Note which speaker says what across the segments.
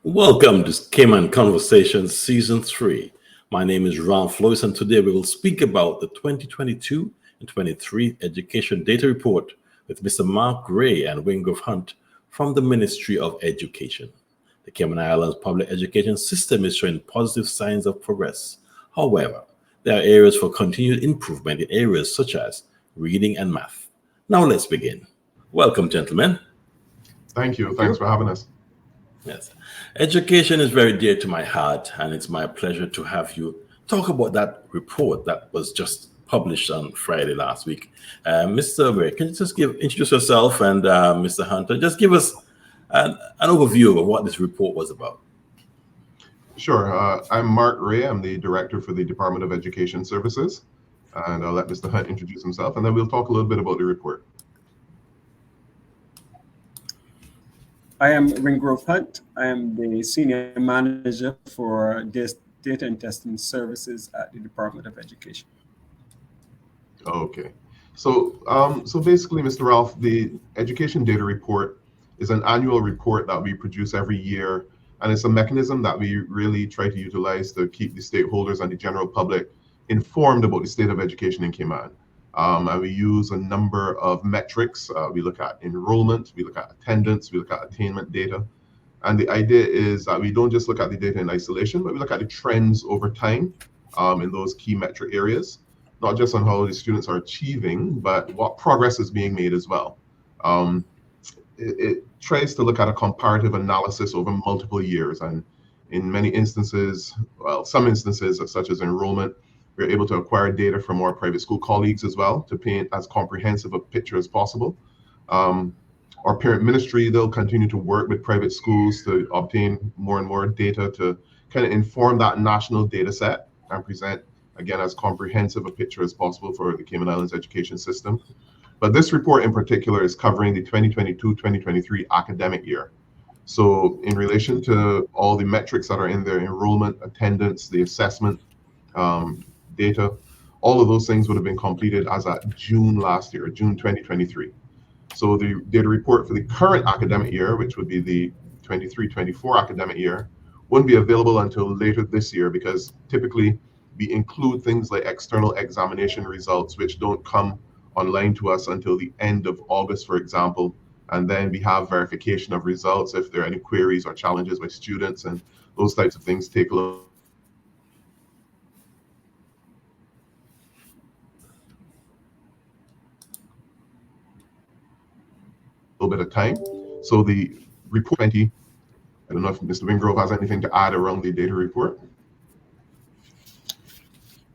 Speaker 1: Welcome to Cayman Conversations Season 3. My name is Ralph Lois, and today we will speak about the 2022 and 23 Education Data Report with Mr. Marc Gray and Wingrove Hunte from the Ministry of Education. The Cayman Islands public education system is showing positive signs of progress. However, there are areas for continued improvement in areas such as reading and math. Now let's begin. Welcome, gentlemen.
Speaker 2: Thank you.
Speaker 3: Thank
Speaker 2: Thanks
Speaker 3: you.
Speaker 2: for having us.
Speaker 1: Yes. Education is very dear to my heart, and it's my pleasure to have you talk about that report that was just published on Friday last week. Mr. Gray, can you just introduce yourself and Mr. Hunter? Just give us an overview of what this report was about.
Speaker 2: Sure. I'm Marc Ray. I'm the director for the Department of Education Services. And I'll let Mr. Hunt introduce himself, and then we'll talk a little bit about the report.
Speaker 3: I am Wingrove Hunte. I am the Senior Manager for Data and Testing Services at the Department of Education.
Speaker 2: Okay. So basically, Mr. Ralph, the Education Data Report is an annual report that we produce every year, and it's a mechanism that we really try to utilize to keep the stakeholders and the general public informed about the state of education in Cayman. And we use a number of metrics. We look at enrollment, we look at attendance, we look at attainment data. And the idea is that we don't just look at the data in isolation, but we look at the trends over time in those key metric areas, not just on how the students are achieving, but what progress is being made as well. It tries to look at a comparative analysis over multiple years. And in many instances, well, some instances such as enrollment, we're able to acquire data from our private school colleagues as well to paint as comprehensive a picture as possible. Our parent ministry, they'll continue to work with private schools to obtain more and more data to kind of inform that national data set and present, again, as comprehensive a picture as possible for the Cayman Islands education system. But this report in particular is covering the 2022-2023 academic year. So in relation to all the metrics that are in there, enrollment, attendance, the assessment, data, all of those things would have been completed as at June last year, June 2023. So the data report for the current academic year, which would be the 23-24 academic year, wouldn't be available until later this year because typically we include things like external examination results, which don't come online to us until the end of August, for example. And then we have verification of results if there are any queries or challenges by students, and those types of things take a little bit of time. So the report 20, I don't know if Mr. Wingrove has anything to add around the data report.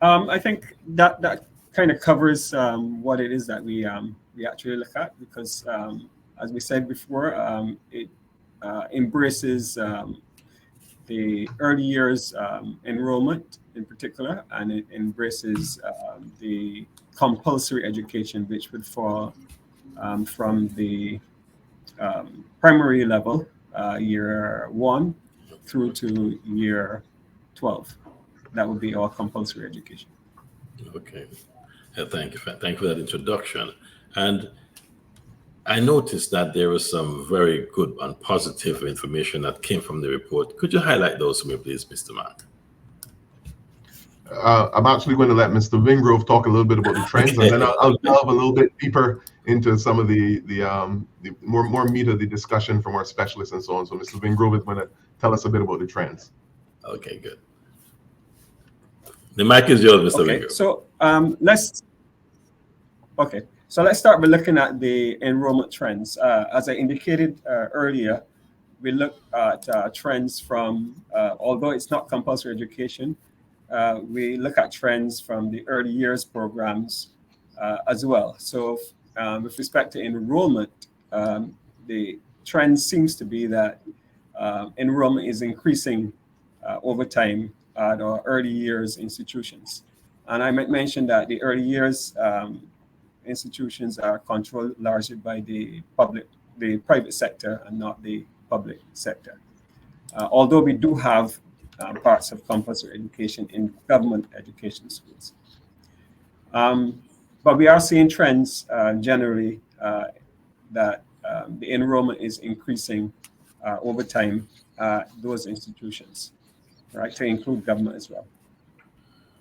Speaker 3: I think that kind of covers what it is that we actually look at because, as we said before, it embraces the early years enrollment in particular, and it embraces the compulsory education, which would fall from the primary level, year 1 through to year 12. That would be our compulsory education.
Speaker 1: Okay. Thank you for that introduction. And I noticed that there was some very good and positive information that came from the report. Could you highlight those for me, please, Mr. Marc?
Speaker 2: I'm actually going to let Mr. Wingrove talk a little bit about the trends, and then I'll delve a little bit deeper into some of the more meat of the discussion from our specialists and so on. So Mr. Wingrove is going to tell us a bit about the trends.
Speaker 1: Okay, good. The mic is yours, Mr.
Speaker 3: Okay,
Speaker 1: Wingrove.
Speaker 3: So let's start by looking at the enrollment trends. As I indicated earlier, we look at trends from, although it's not compulsory education, we look at trends from the early years programs as well. So with respect to enrollment, the trend seems to be that enrollment is increasing over time at our early years institutions. And I might mention that the early years institutions are controlled largely by the private sector and not the public sector. Although we do have parts of compulsory education in government education schools. But we are seeing trends generally that the enrollment is increasing over time those institutions, right, to include government as well.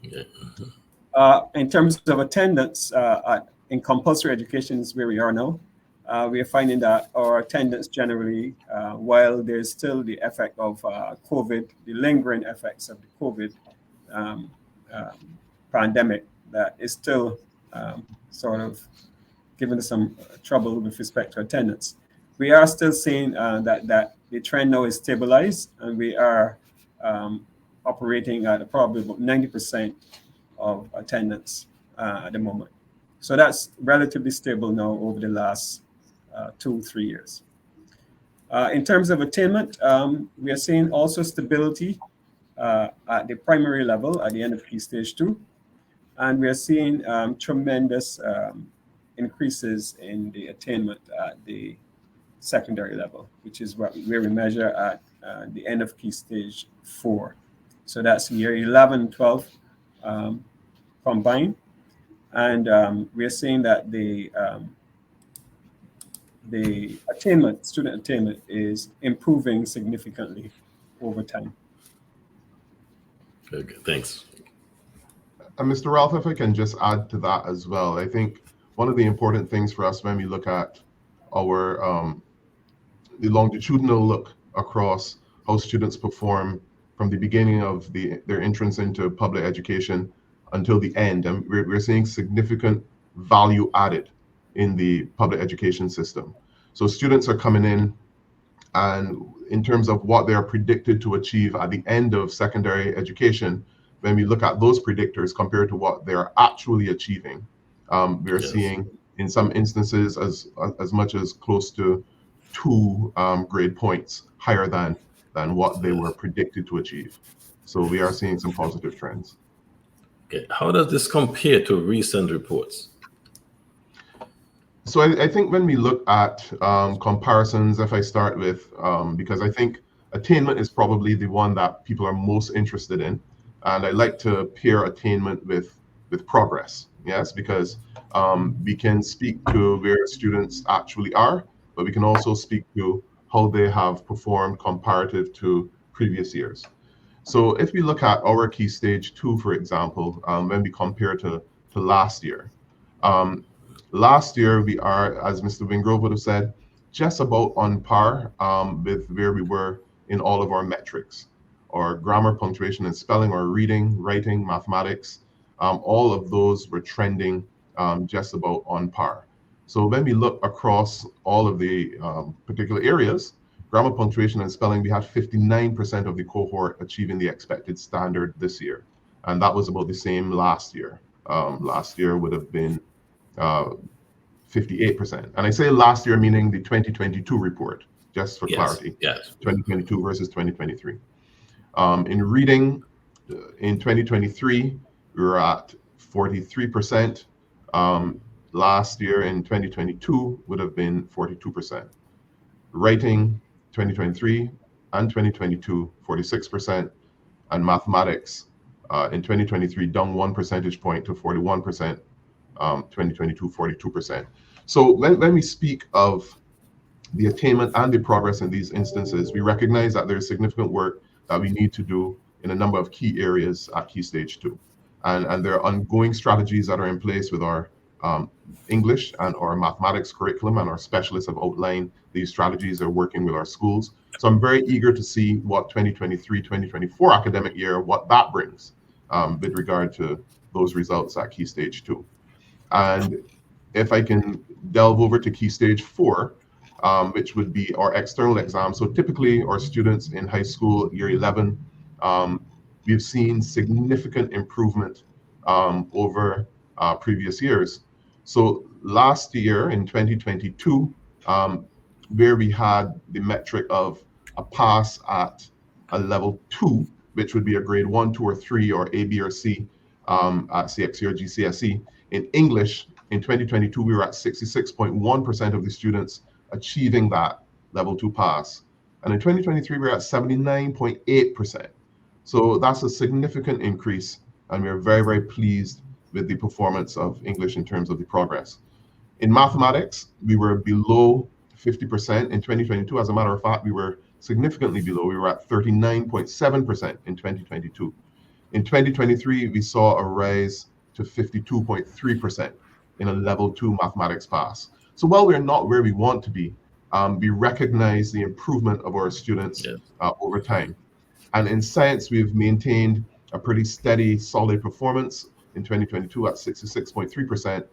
Speaker 1: Yeah.
Speaker 3: In terms of attendance, in compulsory education is where we are now. We are finding that our attendance generally, while there's still the effect of COVID, the lingering effects of the COVID pandemic, that is still sort of giving us some trouble with respect to attendance. We are still seeing that the trend now is stabilized, and we are operating at probably about 90% of attendance at the moment. So that's relatively stable now over the last 2-3 years. In terms of attainment, we are seeing also stability at the primary level at the end of Key Stage 2. And we are seeing tremendous increases in the attainment at the secondary level, which is where we measure at the end of Key Stage 4. So that's year 11, 12 combined. And we are seeing that the student attainment is improving significantly over time.
Speaker 1: Okay, thanks.
Speaker 2: And Mr. Ralph, if I can just add to that as well, I think one of the important things for us when we look at our the longitudinal look across how students perform from the beginning of their entrance into public education until the end, and we're seeing significant value added in the public education system. So students are coming in, and in terms of what they are predicted to achieve at the end of secondary education, when we look at those predictors compared to what they are actually achieving, we're seeing in some instances as much as close to 2 grade points higher than what they were predicted to achieve. So we are seeing some positive trends.
Speaker 1: Okay, how does this compare to recent reports?
Speaker 2: So I think when we look at comparisons, if I start with, because I think attainment is probably the one that people are most interested in. And I like to pair attainment with progress, yes, because we can speak to where students actually are, but we can also speak to how they have performed comparative to previous years. So if we look at our Key Stage 2, for example, when we compare to last year, last year we are, as Mr. Wingrove would have said, just about on par with where we were in all of our metrics, or grammar, punctuation, and spelling, or reading, writing, mathematics. All of those were trending just about on par. So when we look across all of the particular areas, grammar, punctuation, and spelling, we had 59% of the cohort achieving the expected standard this year. And that was about the same last year. Last year would have been 58%. And I say last year meaning the 2022 report, just for clarity.
Speaker 1: Yes.
Speaker 2: 2022 versus 2023. In reading, in 2023, we were at 43%. Last year in 2022 would have been 42%. Writing, 2023 and 2022, 46%. And mathematics, in 2023, down 1 percentage point to 41%. 2022, 42%. So when we speak of the attainment and the progress in these instances, we recognize that there's significant work that we need to do in a number of key areas at Key Stage 2. And there are ongoing strategies that are in place with our English and our mathematics curriculum, and our specialists have outlined these strategies. Are working with our schools. So I'm very eager to see what 2023-2024 academic year, what that brings with regard to those results at Key Stage 2. And if I can delve over to Key Stage 4, which would be our external exam. So typically our students in high school, year 11, we've seen significant improvement over previous years. So last year in 2022, where we had the metric of a pass at a level 2, which would be a grade 1, 2, or 3, or A, B, or C at CXC or GCSE. In English, in 2022, we were at 66.1% of the students achieving that level 2 pass. And in 2023, we're at 79.8%. So that's a significant increase, and we're very, very pleased with the performance of English in terms of the progress. In mathematics, we were below 50% in 2022. As a matter of fact, we were significantly below. We were at 39.7% in 2022. In 2023, we saw a rise to 52.3% in a level 2 mathematics pass. So while we're not where we want to be, we recognize the improvement of our students over time. And in science, we've maintained a pretty steady, solid performance in 2022 at 66.3%,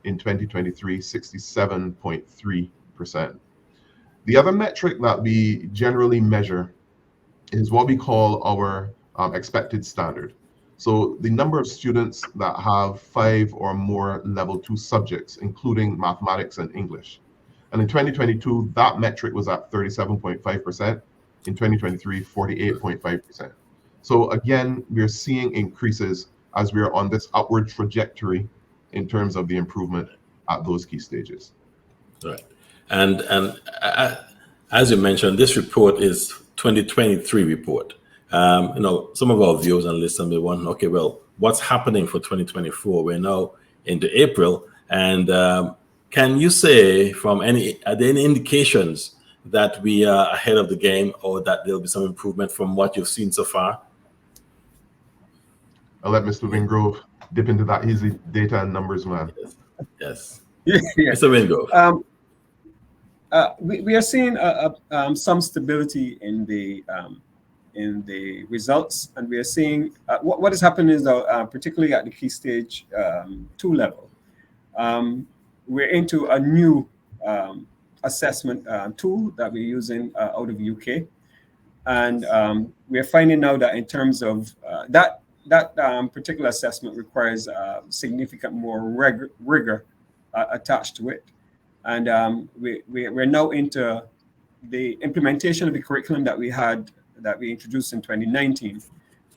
Speaker 2: in 2023, 67.3%. The other metric that we generally measure is what we call our expected standard. So the number of students that have 5 or more level 2 subjects, including mathematics and English. And in 2022, that metric was at 37.5%. In 2023, 48.5%. So again, we're seeing increases as we're on this upward trajectory in terms of the improvement at those key stages.
Speaker 1: Right. And as you mentioned, this report is 2023 report. Some of our viewers and listeners may wonder, okay, well, what's happening for 2024? We're now into April, and can you say are there any indications that we are ahead of the game, or that there'll be some improvement from what you've seen so far?
Speaker 2: I'll let Mr. Wingrove dip into that easy data and numbers, man.
Speaker 1: Yes.
Speaker 3: Yeah.
Speaker 1: Mr. Wingrove.
Speaker 3: We are seeing some stability in the results, and we are seeing what has happened is, particularly at the key stage 2 level, we're into a new assessment tool that we're using out of the UK, and we're finding now that in terms of that particular assessment requires significant more rigor attached to it, and we're now into the implementation of the curriculum that we introduced in 2019.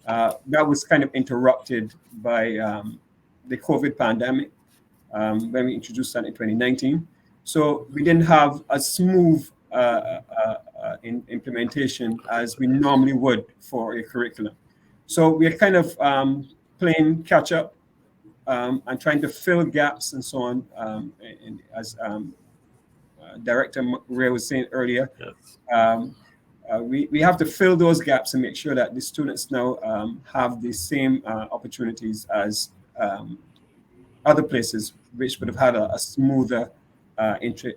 Speaker 3: That was kind of interrupted by the COVID pandemic when we introduced that in 2019. So we didn't have a smooth implementation as we normally would for a curriculum. So we're kind of playing catch up and trying to fill gaps and so on. And as Director Ray was saying earlier, we have to fill those gaps and make sure that the students now have the same opportunities as other places, which would have had a smoother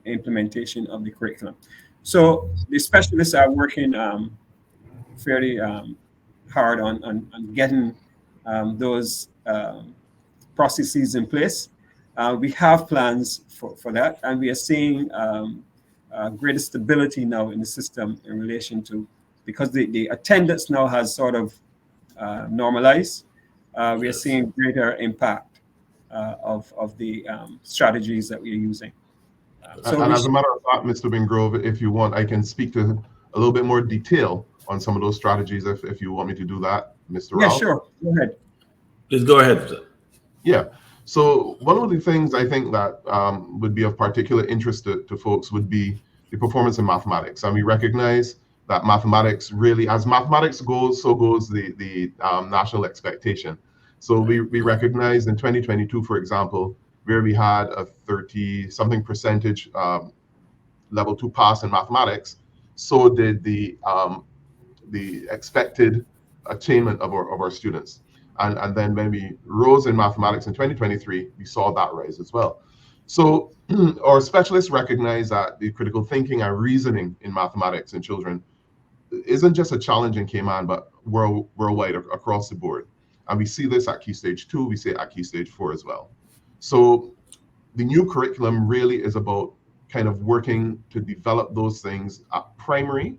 Speaker 3: implementation of the curriculum. So the specialists are working fairly hard on getting those processes in place. We have plans for that, and we are seeing greater stability now in the system in relation to, because the attendance now has sort of normalized. We are seeing greater impact of the strategies that we are using.
Speaker 2: And as a matter of fact, Mr. Wingrove, if you want, I can speak to a little bit more detail on some of those strategies if you want me to do that, Mr. Ralph.
Speaker 3: Yeah, sure. Go ahead.
Speaker 1: Please go ahead.
Speaker 2: Yeah. So one of the things I think that would be of particular interest to folks would be the performance in mathematics. And we recognize that mathematics really, as mathematics goes, so goes the national expectation. So we recognize in 2022, for example, where we had a 30-something percentage level 2 pass in mathematics, so did the expected attainment of our students. And then when we rose in mathematics in 2023, we saw that rise as well. So our specialists recognize that the critical thinking and reasoning in mathematics in children isn't just a challenge in Cayman, but worldwide across the board. And we see this at Key Stage 2, we see it at Key Stage 4 as well. So the new curriculum really is about kind of working to develop those things at primary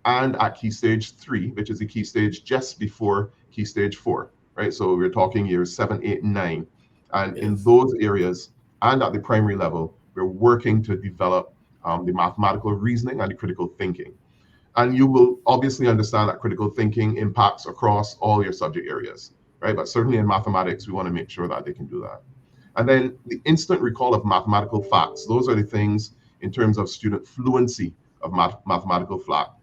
Speaker 2: and at Key Stage 3, which is the key stage just before Key Stage 4, right? So we're talking years 7, 8, 9. And in those areas and at the primary level, we're working to develop the mathematical reasoning and the critical thinking. And you will obviously understand that critical thinking impacts across all your subject areas, right? But certainly in mathematics, we want to make sure that they can do that. And then the instant recall of mathematical facts. Those are the things in terms of student fluency of mathematical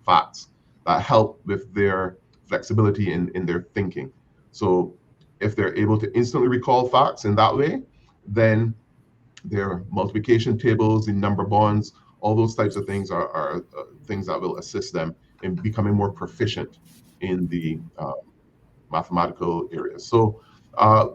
Speaker 2: facts that help with their flexibility in their thinking. So if they're able to instantly recall facts in that way, then their multiplication tables, the number bonds, all those types of things are things that will assist them in becoming more proficient in the mathematical areas. So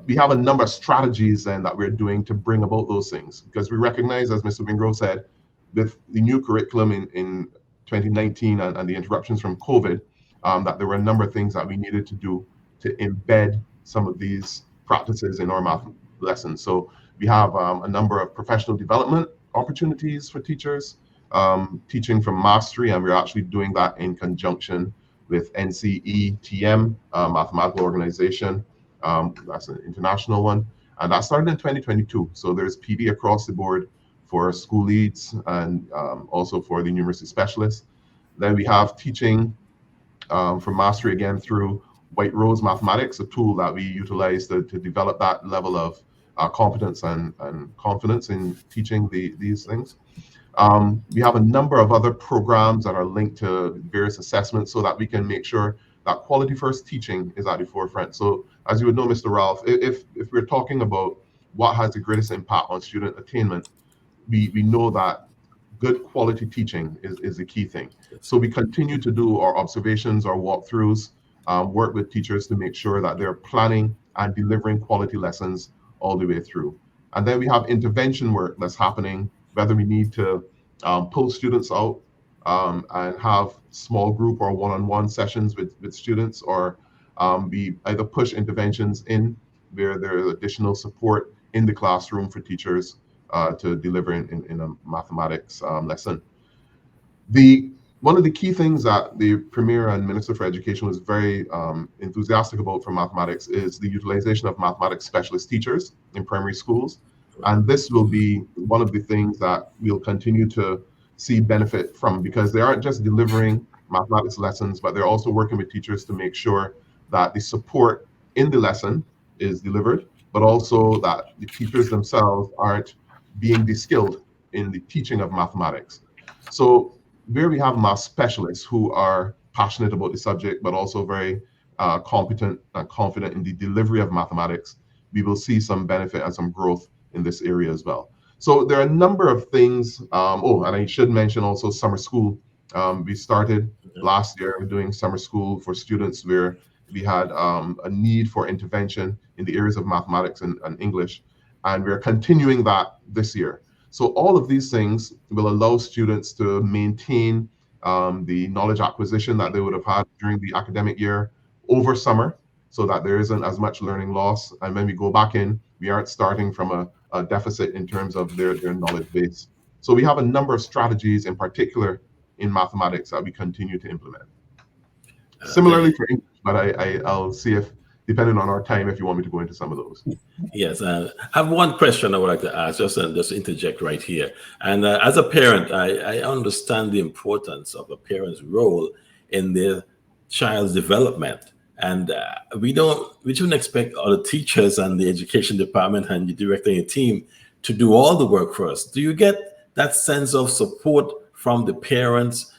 Speaker 2: we have a number of strategies then that we're doing to bring about those things, because we recognize, as Mr. Wingrove said, with the new curriculum in 2019 and the interruptions from COVID, that there were a number of things that we needed to do to embed some of these practices in our math lessons. So we have a number of professional development opportunities for teachers, teaching from mastery, and we're actually doing that in conjunction with NCETM, mathematical organization. That's an international one, and that started in 2022. So there's PD across the board for school leads and also for the numeracy specialists. Then we have teaching for mastery again through White Rose Mathematics, a tool that we utilize to develop that level of competence and confidence in teaching these things. We have a number of other programs that are linked to various assessments so that we can make sure that quality first teaching is at the forefront. So as you would know, Mr. Ralph, if we're talking about what has the greatest impact on student attainment, we know that good quality teaching is the key thing. So we continue to do our observations, our walkthroughs, work with teachers to make sure that they're planning and delivering quality lessons all the way through. And then we have intervention work that's happening, whether we need to pull students out and have small group or one-on-one sessions with students, or we either push interventions in where there is additional support in the classroom for teachers to deliver in a mathematics lesson. One of the key things that the Premier and Minister for Education was very enthusiastic about for mathematics is the utilization of mathematics specialist teachers in primary schools. And this will be one of the things that we'll continue to see benefit from, because they aren't just delivering mathematics lessons, but they're also working with teachers to make sure that the support in the lesson is delivered, but also that the teachers themselves aren't being de-skilled in the teaching of mathematics. So where we have math specialists who are passionate about the subject, but also very competent and confident in the delivery of mathematics, we will see some benefit and some growth in this area as well. So there are a number of things. And I should mention also summer school. We started last year doing summer school for students where we had a need for intervention in the areas of mathematics and English, and we're continuing that this year. So all of these things will allow students to maintain the knowledge acquisition that they would have had during the academic year over summer, so that there isn't as much learning loss. And when we go back in, we aren't starting from a deficit in terms of their knowledge base. So we have a number of strategies in particular in mathematics that we continue to implement. Similarly for English, but I'll see if, depending on our time, if you want me to go into some of those.
Speaker 1: Yes, I have one question I would like to ask, just interject right here. And as a parent, I understand the importance of a parent's role in their child's development. And we shouldn't expect all the teachers and the education department and the director and your team to do all the work for us. Do you get that sense of support from the parents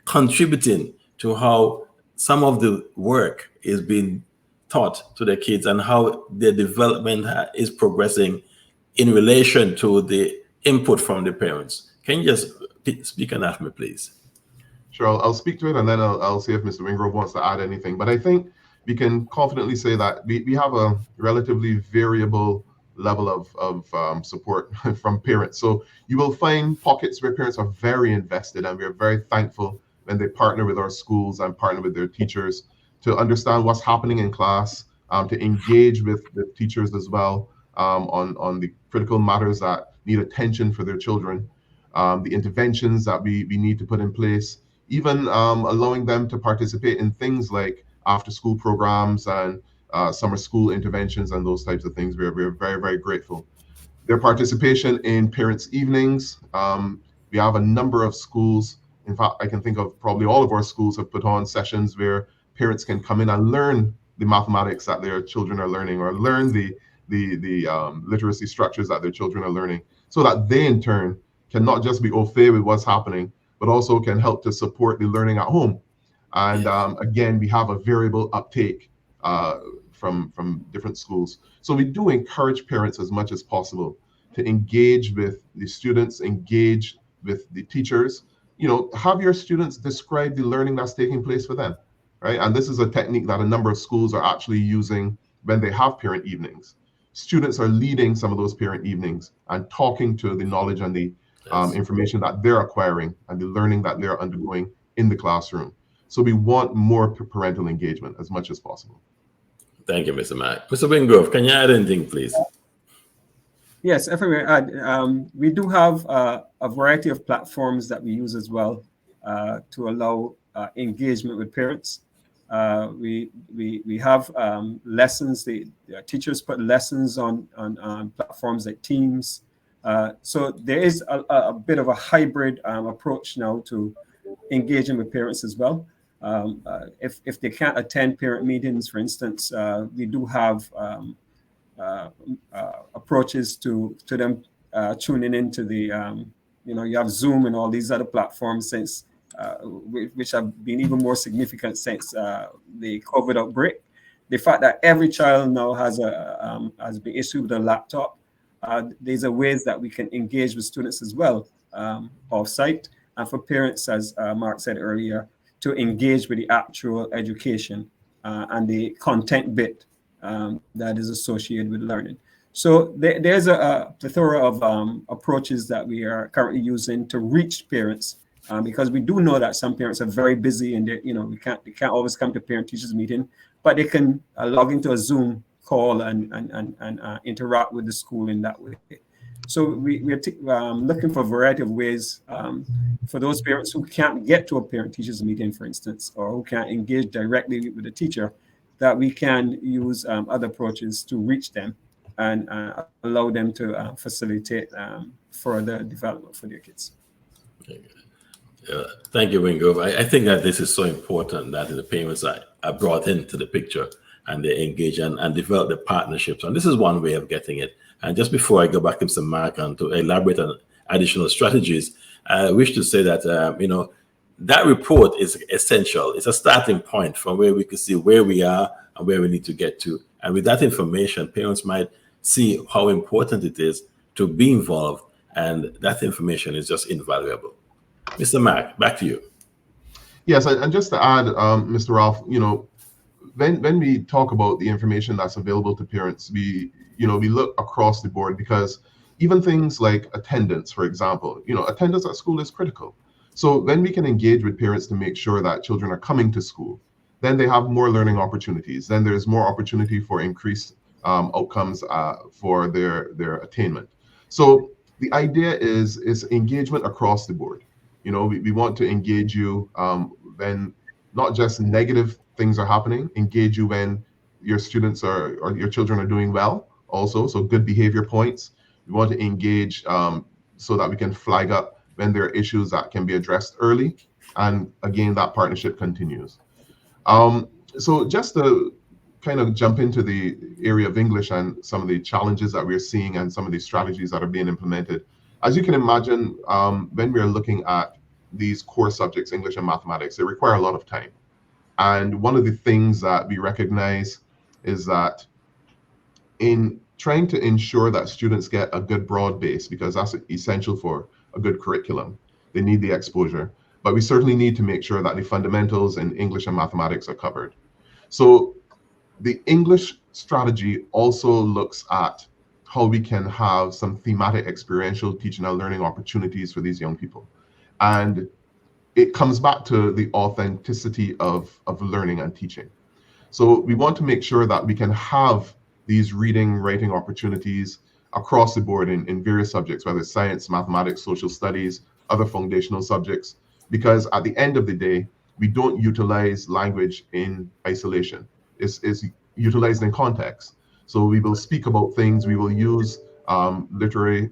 Speaker 1: contributing to how some of the work is being taught to their kids and how their development is progressing in relation to the input from the parents? Can you just speak on that for me, please?
Speaker 2: Sure, I'll speak to it, and then I'll see if Mr. Wingrove wants to add anything. But I think we can confidently say that we have a relatively variable level of support from parents. So you will find pockets where parents are very invested, and we're very thankful when they partner with our schools and partner with their teachers to understand what's happening in class, to engage with the teachers as well on the critical matters that need attention for their children, the interventions that we need to put in place, even allowing them to participate in things like after-school programs and summer school interventions and those types of things. We're very, very grateful. Their participation in parents' evenings. We have a number of schools. In fact, I can think of probably all of our schools have put on sessions where parents can come in and learn the mathematics that their children are learning, or learn the literacy structures that their children are learning, so that they in turn can not just be au fait with what's happening, but also can help to support the learning at home. And again, we have a variable uptake from different schools. So we do encourage parents as much as possible to engage with the students, engage with the teachers, have your students describe the learning that's taking place for them, right? And this is a technique that a number of schools are actually using when they have parent evenings. Students are leading some of those parent evenings and talking to the knowledge and the information that they're acquiring and the learning that they're undergoing in the classroom. So we want more parental engagement as much as possible.
Speaker 1: Thank you, Mr. Mac. Mr. Wingrove, can you add anything, please?
Speaker 3: Yes, everywhere. We do have a variety of platforms that we use as well to allow engagement with parents. We have lessons. The teachers put lessons on platforms like Teams. So there is a bit of a hybrid approach now to engaging with parents as well. If they can't attend parent meetings, for instance, we do have approaches to them tuning into the you have Zoom and all these other platforms since which have been even more significant since the COVID outbreak. The fact that every child now has been issued with a laptop, there's a ways that we can engage with students as well off-site, and for parents, as Mark said earlier, to engage with the actual education and the content bit that is associated with learning. So there's a plethora of approaches that we are currently using to reach parents, because we do know that some parents are very busy and they can't always come to parent-teachers meeting, but they can log into a Zoom call and interact with the school in that way. So we're looking for a variety of ways for those parents who can't get to a parent-teachers meeting, for instance, or who can't engage directly with the teacher, that we can use other approaches to reach them and allow them to facilitate further development for their kids.
Speaker 1: Thank you, Wingrove. I think that this is so important that the parents are brought into the picture and they engage and develop the partnerships. And this is one way of getting it. And just before I go back to Mr. Mark and to elaborate on additional strategies, I wish to say that, that report is essential. It's a starting point from where we can see where we are and where we need to get to. And with that information, parents might see how important it is to be involved. And that information is just invaluable. Mr. Mac, back to you.
Speaker 2: Yes, and just to add, Mr. Ralph, when we talk about the information that's available to parents, we look across the board, because even things like attendance, for example, attendance at school is critical. So when we can engage with parents to make sure that children are coming to school, then they have more learning opportunities. Then there's more opportunity for increased outcomes for their attainment. So the idea is engagement across the board. We want to engage you when not just negative things are happening, engage you when your students or your children are doing well also, so good behavior points. We want to engage so that we can flag up when there are issues that can be addressed early, and again, that partnership continues. So just to kind of jump into the area of English and some of the challenges that we're seeing and some of the strategies that are being implemented. As you can imagine, when we're looking at these core subjects, English and mathematics, they require a lot of time. And one of the things that we recognize is that in trying to ensure that students get a good broad base, because that's essential for a good curriculum, they need the exposure, but we certainly need to make sure that the fundamentals in English and mathematics are covered. So the English strategy also looks at how we can have some thematic experiential teaching and learning opportunities for these young people. And it comes back to the authenticity of learning and teaching. So we want to make sure that we can have these reading, writing opportunities across the board in various subjects, whether it's science, mathematics, social studies, other foundational subjects, because at the end of the day, we don't utilize language in isolation. It's utilized in context. So we will speak about things, we will use literary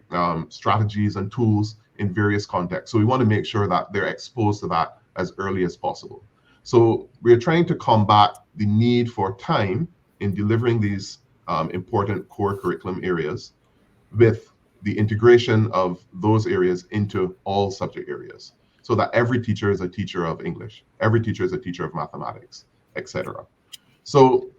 Speaker 2: strategies and tools in various contexts. So we want to make sure that they're exposed to that as early as possible. So we're trying to combat the need for time in delivering these important core curriculum areas with the integration of those areas into all subject areas, so that every teacher is a teacher of English, every teacher is a teacher of mathematics, etc. So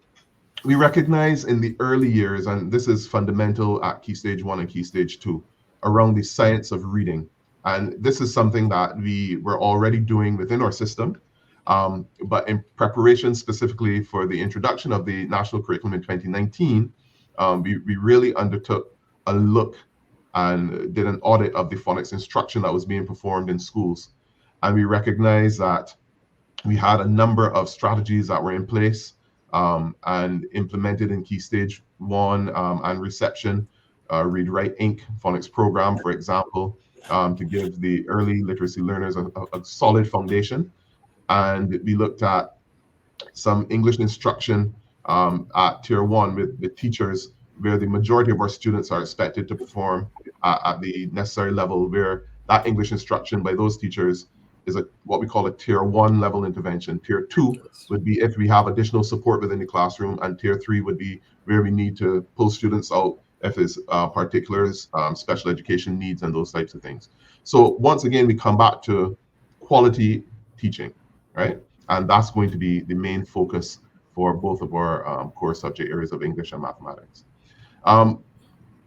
Speaker 2: we recognize in the early years, and this is fundamental at Key Stage 1 and Key Stage 2, around the science of reading, And this is something that we were already doing within our system. But in preparation specifically for the introduction of the national curriculum in 2019, we really undertook a look and did an audit of the phonics instruction that was being performed in schools. And we recognized that we had a number of strategies that were in place and implemented in Key Stage 1 and reception, Read Write Inc. phonics program, for example, to give the early literacy learners a solid foundation. And we looked at some English instruction at Tier 1 with teachers, where the majority of our students are expected to perform at the necessary level, where that English instruction by those teachers is what we call a Tier 1 level intervention. Tier 2 would be if we have additional support within the classroom, and Tier 3 would be where we need to pull students out if there's particulars, special education needs, and those types of things. So once again, we come back to quality teaching, right? And that's going to be the main focus for both of our core subject areas of English and mathematics.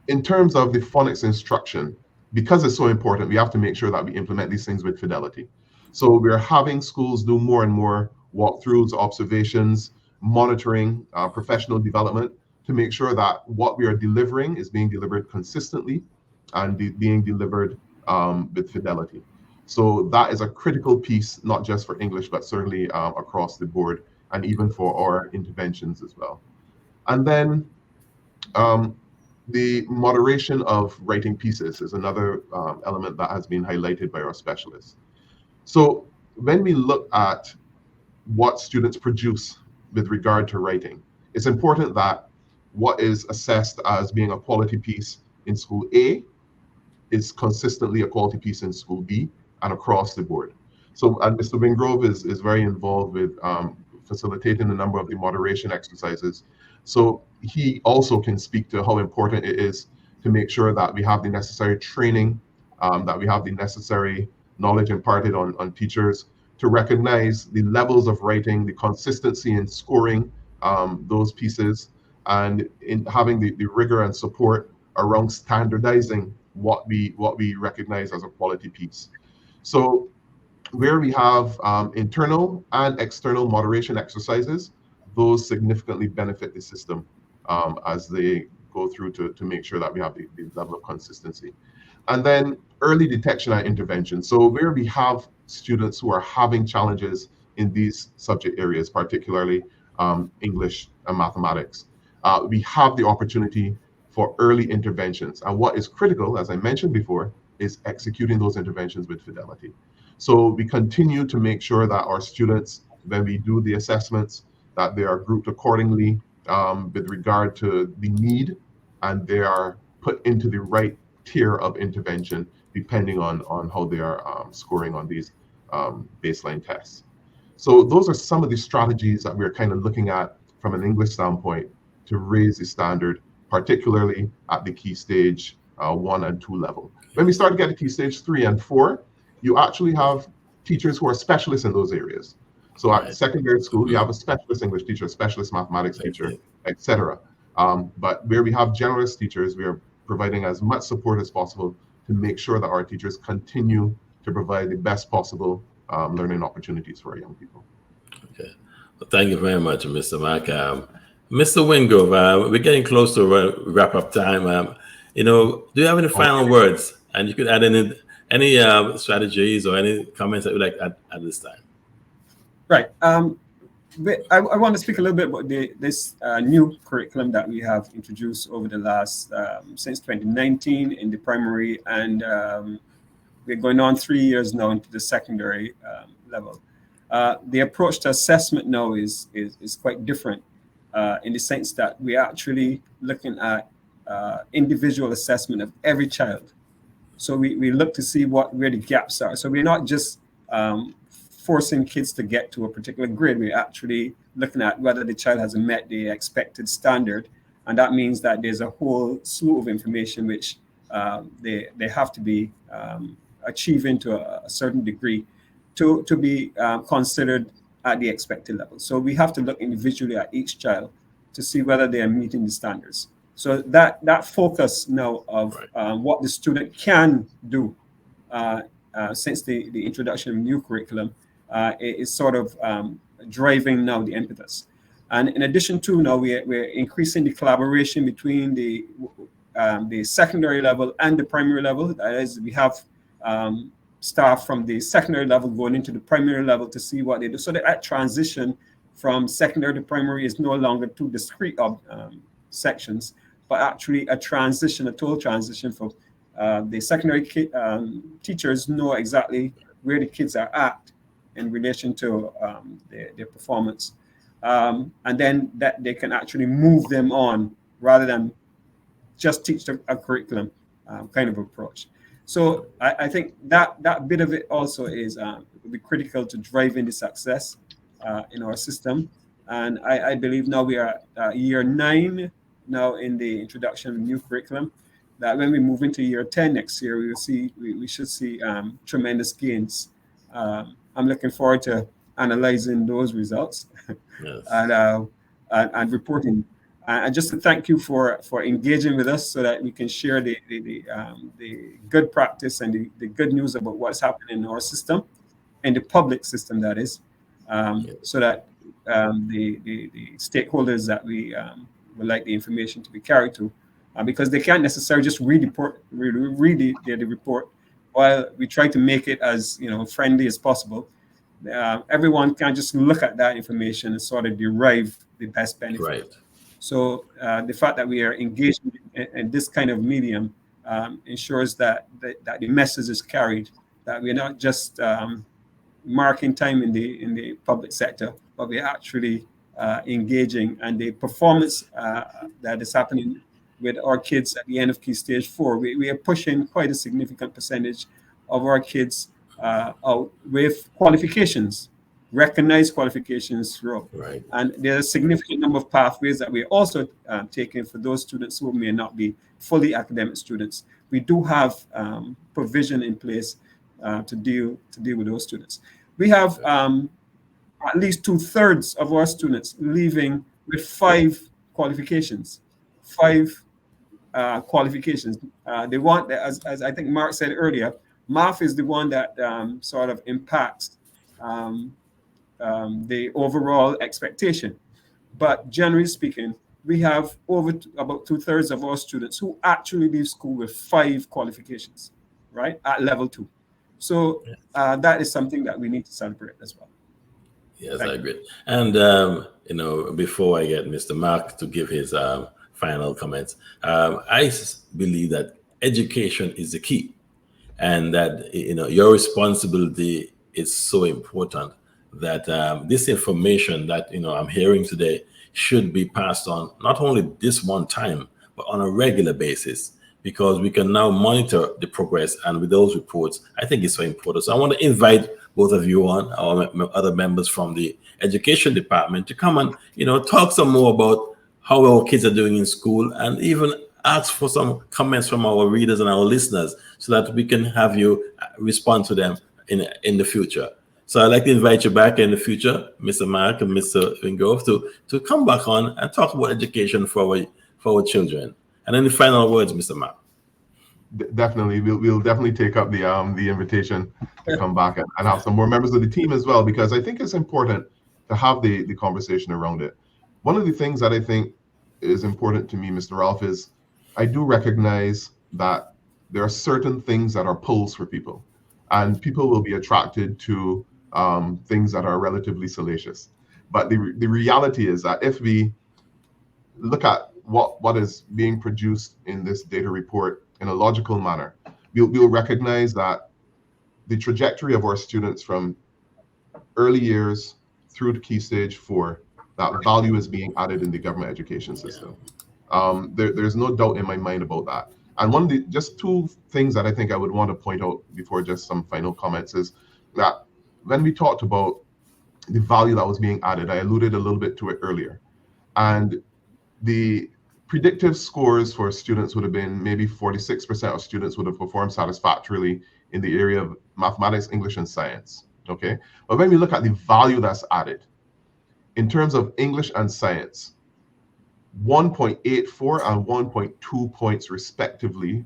Speaker 2: In terms of the phonics instruction, because it's so important, we have to make sure that we implement these things with fidelity. So we're having schools do more and more walkthroughs, observations, monitoring, professional development to make sure that what we are delivering is being delivered consistently and being delivered with fidelity. So that is a critical piece, not just for English, but certainly across the board, and even for our interventions as well. And then the moderation of writing pieces is another element that has been highlighted by our specialists. So when we look at what students produce with regard to writing, it's important that what is assessed as being a quality piece in school A is consistently a quality piece in school B and across the board. So and Mr. Wingrove is very involved with facilitating a number of the moderation exercises. So he also can speak to how important it is to make sure that we have the necessary training, that we have the necessary knowledge imparted on teachers to recognize the levels of writing, the consistency in scoring those pieces, and in having the rigor and support around standardizing what we recognize as a quality piece. So where we have internal and external moderation exercises, those significantly benefit the system as they go through to make sure that we have the level of consistency. And then early detection and intervention. So where we have students who are having challenges in these subject areas, particularly English and mathematics, we have the opportunity for early interventions. And what is critical, as I mentioned before, is executing those interventions with fidelity. So we continue to make sure that our students, when we do the assessments, that they are grouped accordingly with regard to the need, and they are put into the right tier of intervention depending on how they are scoring on these baseline tests. So those are some of the strategies that we're kind of looking at from an English standpoint to raise the standard, particularly at the key stage 1 and 2 level. When we start to get to key stage 3 and 4, you actually have teachers who are specialists in those areas. So at secondary school, you have a specialist English teacher, a specialist mathematics teacher, etc. But where we have generalist teachers, we are providing as much support as possible to make sure that our teachers continue to provide the best possible learning opportunities for our young people.
Speaker 1: Okay. Well, thank you very much, Mr. Mark. Mr. Wingrove, we're getting close to wrap up time. Do you have any final words? And you could add any strategies or any comments that you'd like to add at this time.
Speaker 3: Right. I want to speak a little bit about this new curriculum that we have introduced over the last, since 2019 in the primary, and we're going on 3 years now into the secondary level. The approach to assessment now is quite different in the sense that we're actually looking at individual assessment of every child. So we look to see where the gaps are. So we're not just forcing kids to get to a particular grade. We're actually looking at whether the child has met the expected standard. And that means that there's a whole slew of information which they have to be achieving to a certain degree to be considered at the expected level. So we have to look individually at each child to see whether they are meeting the standards. So that focus now of what the student can do since the introduction of new curriculum, is sort of driving now the impetus. And in addition to now, we're increasing the collaboration between the secondary level and the primary level. That is, we have staff from the secondary level going into the primary level to see what they do, so that transition from secondary to primary is no longer two discrete sections, but actually a total transition from the secondary teachers know exactly where the kids are at in relation to their performance. And then that they can actually move them on rather than just teach a curriculum kind of approach. So I think that bit of it also is will be critical to driving the success in our system. And I believe now we are year 9 now in the introduction of new curriculum, that when we move into year 10 next year, we should see tremendous gains. I'm looking forward to analyzing those results.
Speaker 1: Yes.
Speaker 3: and reporting. And just to thank you for engaging with us so that we can share the good practice and the good news about what's happening in our system, and the public system, that is, so that the stakeholders that we would like the information to be carried to, because they can't necessarily just read the report, while we try to make it as friendly as possible. Everyone can just look at that information and sort of derive the best benefit.
Speaker 1: Right.
Speaker 3: So the fact that we are engaged in this kind of medium ensures that the message is carried, that we're not just marking time in the public sector, but we're actually engaging, and the performance that is happening with our kids at the end of Key Stage 4, we are pushing quite a significant percentage of our kids out with qualifications, recognized qualifications throughout.
Speaker 1: Right.
Speaker 3: And there's a significant number of pathways that we're also taking for those students who may not be fully academic students. We do have provision in place to deal with those students. We have at least 2/3 of our students leaving with 5 qualifications. 5 qualifications. They want, as I think Mark said earlier, math is the one that sort of impacts the overall expectation. But generally speaking, we have about 2/3 of our students who actually leave school with 5 qualifications, right, at level 2. So that is something that we need to celebrate as well.
Speaker 1: Yes, I agree. And before I get Mr. Mark to give his final comments, I believe that education is the key, and that your responsibility is so important, that this information that I'm hearing today should be passed on not only this one time, but on a regular basis, because we can now monitor the progress. And with those reports, I think it's so important. So I want to invite both of you on, our other members from the education department, to come and talk some more about how our kids are doing in school, and even ask for some comments from our readers and our listeners, so that we can have you respond to them in the future. So I'd like to invite you back in the future, Mr. Mark and Mr. Wingrove, to come back on and talk about education for our children. And then the final words, Mr. Mark.
Speaker 2: Definitely, we'll definitely take up the invitation to come back and have some more members of the team as well, because I think it's important to have the conversation around it. One of the things that I think is important to me, Mr. Ralph, is I do recognize that there are certain things that are pulls for people, and people will be attracted to things that are relatively salacious. But the reality is that if we look at what is being produced in this data report in a logical manner, we'll recognize that the trajectory of our students from early years through to Key Stage 4, that value is being added in the government education system. There's no doubt in my mind about that. And just 2 things that I think I would want to point out before just some final comments is that when we talked about the value that was being added, I alluded a little bit to it earlier. And the predictive scores for students would have been maybe 46% of students would have performed satisfactorily in the area of mathematics, English, and science. Okay. But when we look at the value that's added in terms of English and science, 1.84 and 1.2 points respectively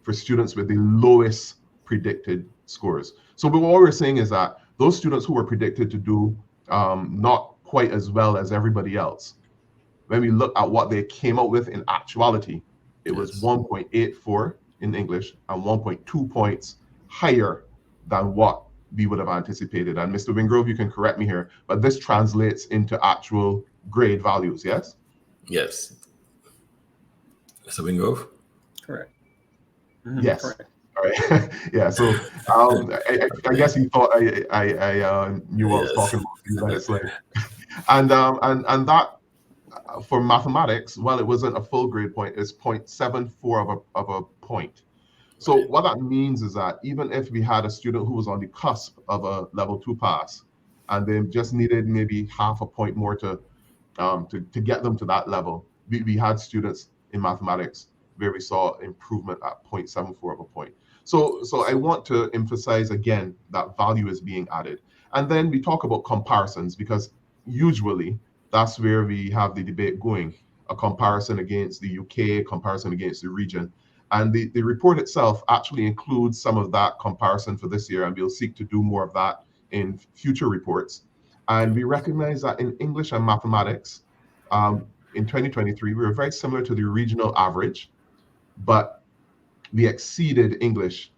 Speaker 2: for students with the lowest predicted scores. So what we're saying is that those students who were predicted to do not quite as well as everybody else, when we look at what they came out with in actuality, it was 1.84 in English and 1.2 points higher than what we would have anticipated. And Mr. Wingrove, you can correct me here, but this translates into actual grade values, yes?
Speaker 1: Yes. Mr. Wingrove?
Speaker 3: Correct.
Speaker 2: Yes.
Speaker 3: Correct.
Speaker 2: All right. Yeah. So I guess he thought I knew what I was talking about. It's like, and that for mathematics, well, it wasn't a full grade point. It's 0.74 of a point. So what that means is that even if we had a student who was on the cusp of a level 2 pass, and they just needed maybe half a point more to get them to that level, we had students in mathematics where we saw improvement at 0.74 of a point. So I want to emphasize again that value is being added. And then we talk about comparisons, because usually that's where we have the debate going, a comparison against the UK, comparison against the region. And the report itself actually includes some of that comparison for this year, and we'll seek to do more of that in future reports. And we recognize that in English and mathematics, in 2023, we were very similar to the regional average, but we exceeded England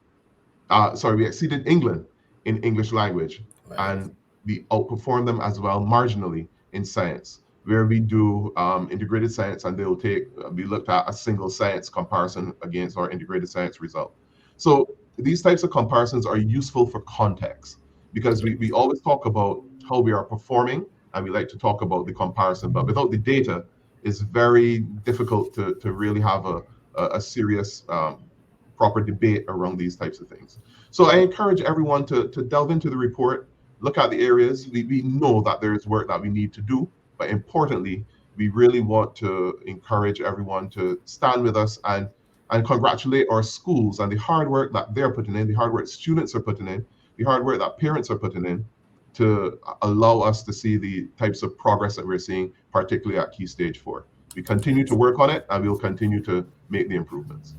Speaker 2: in English language, and we outperformed them as well marginally in science, where we do integrated science, and we looked at a single science comparison against our integrated science result. So these types of comparisons are useful for context, because we always talk about how we are performing, and we like to talk about the comparison, but without the data, it's very difficult to really have a serious proper debate around these types of things. So I encourage everyone to delve into the report, look at the areas. We know that there is work that we need to do, but importantly, we really want to encourage everyone to stand with us and congratulate our schools and the hard work that they're putting in, the hard work students are putting in, the hard work that parents are putting in, to allow us to see the types of progress that we're seeing, particularly at Key Stage 4. We continue to work on it, and we'll continue to make the improvements.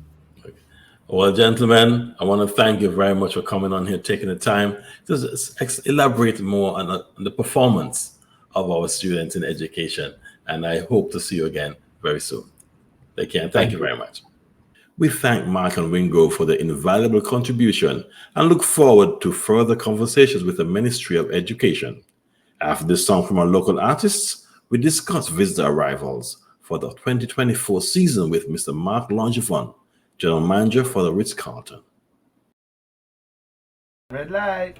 Speaker 1: Well, gentlemen, I want to thank you very much for coming on here, taking the time to elaborate more on the performance of our students in education. And I hope to see you again very soon. Take care, and thank you very much. We thank Marc and Wingrove for their invaluable contribution and look forward to further conversations with the Ministry of Education. After this song from our local artists, we discuss visitor arrivals for the 2024 season with Mr. Marc Langevin, General Manager for the Ritz-Carlton.
Speaker 4: Red light.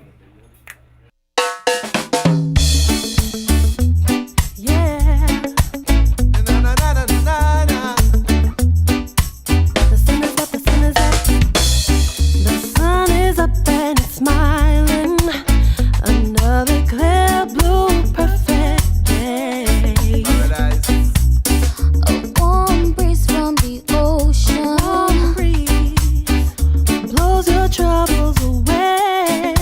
Speaker 5: Smiling, another clear blue perfect day. A warm breeze from the ocean, warm breeze blows your troubles away.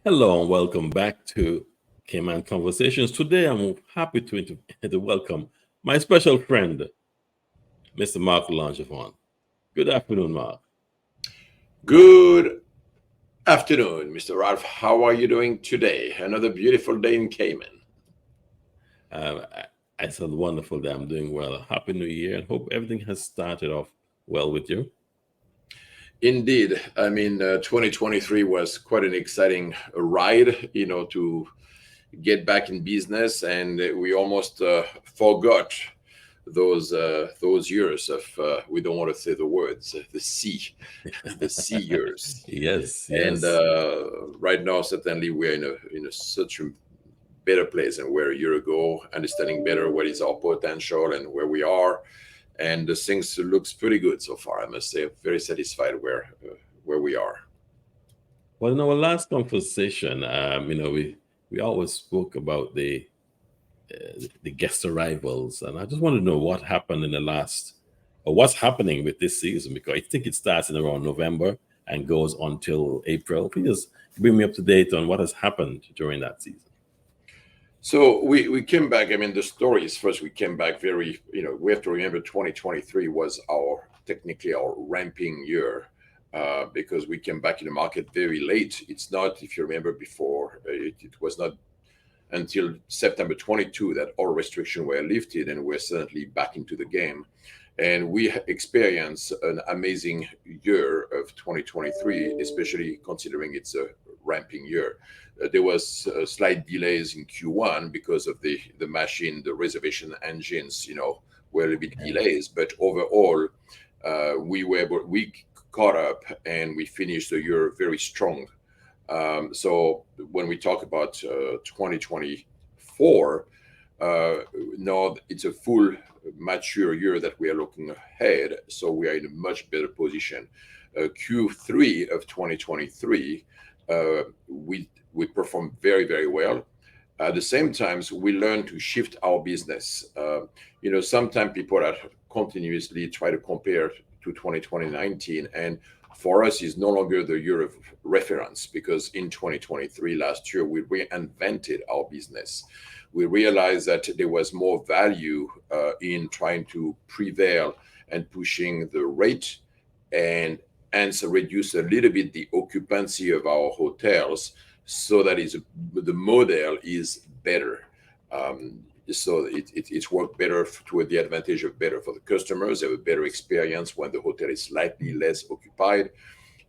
Speaker 1: Hello and welcome back to Cayman Conversations. Today I'm happy to welcome my special friend, Mr. Marc Langevin. Good afternoon, Mark.
Speaker 4: Good afternoon, Mr. Ralph. How are you doing today? Another beautiful day in Cayman.
Speaker 1: I said wonderful day. I'm doing well. Happy New Year and hope everything has started off well with you.
Speaker 4: Indeed. I mean, 2023 was quite an exciting ride, to get back in business, and we almost forgot those years of we don't want to say the words the C years.
Speaker 1: Yes,
Speaker 4: And
Speaker 1: yes.
Speaker 4: right now, certainly, we're in such a better place than we were a year ago, understanding better what is our potential and where we are, and the things looks pretty good so far. I must say, very satisfied where we are.
Speaker 1: Well, in our last conversation, we always spoke about the guest arrivals, and I just want to know what happened in the last, or what's happening with this season, because I think it starts in around November and goes until April. Please bring me up to date on what has happened during that season.
Speaker 4: So we came back. I mean, the story is first we came back very, we have to remember 2023 was technically our ramping year because we came back in the market very late. It's not, if you remember before, it was not until September 22 that all restrictions were lifted and we're suddenly back into the game. And we experienced an amazing year of 2023, especially considering it's a ramping year. There was slight delays in Q1 because of the machine, the reservation engines, were a little bit delays. But overall, we caught up and we finished the year very strong. So when we talk about 2024, now it's a full mature year that we are looking ahead. So we are in a much better position. Q3 of 2023, we performed very, very well. At the same time, we learned to shift our business. Sometimes people are continuously try to compare to 2019, and for us, is no longer the year of reference because in 2023, last year, we reinvented our business. We realized that there was more value in trying to prevail and pushing the rate and hence reduce a little bit the occupancy of our hotels so that the model is better. So it's worked better to the advantage of better for the customers. They have a better experience when the hotel is slightly less occupied.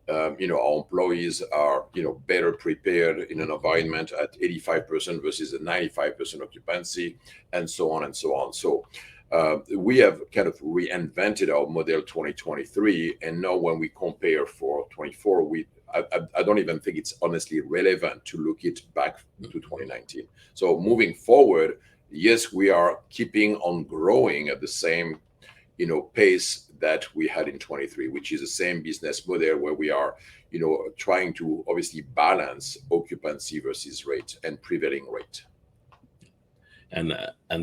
Speaker 4: Our employees are, better prepared in an environment at 85% versus a 95% occupancy, and so on and so on. So we have kind of reinvented our model 2023, and now when we compare for 24, I don't even think it's honestly relevant to look it back to 2019. So moving forward, yes, we are keeping on growing at the same, pace that we had in 23, which is the same business model where we are, trying to obviously balance occupancy versus rate and prevailing rate.
Speaker 1: And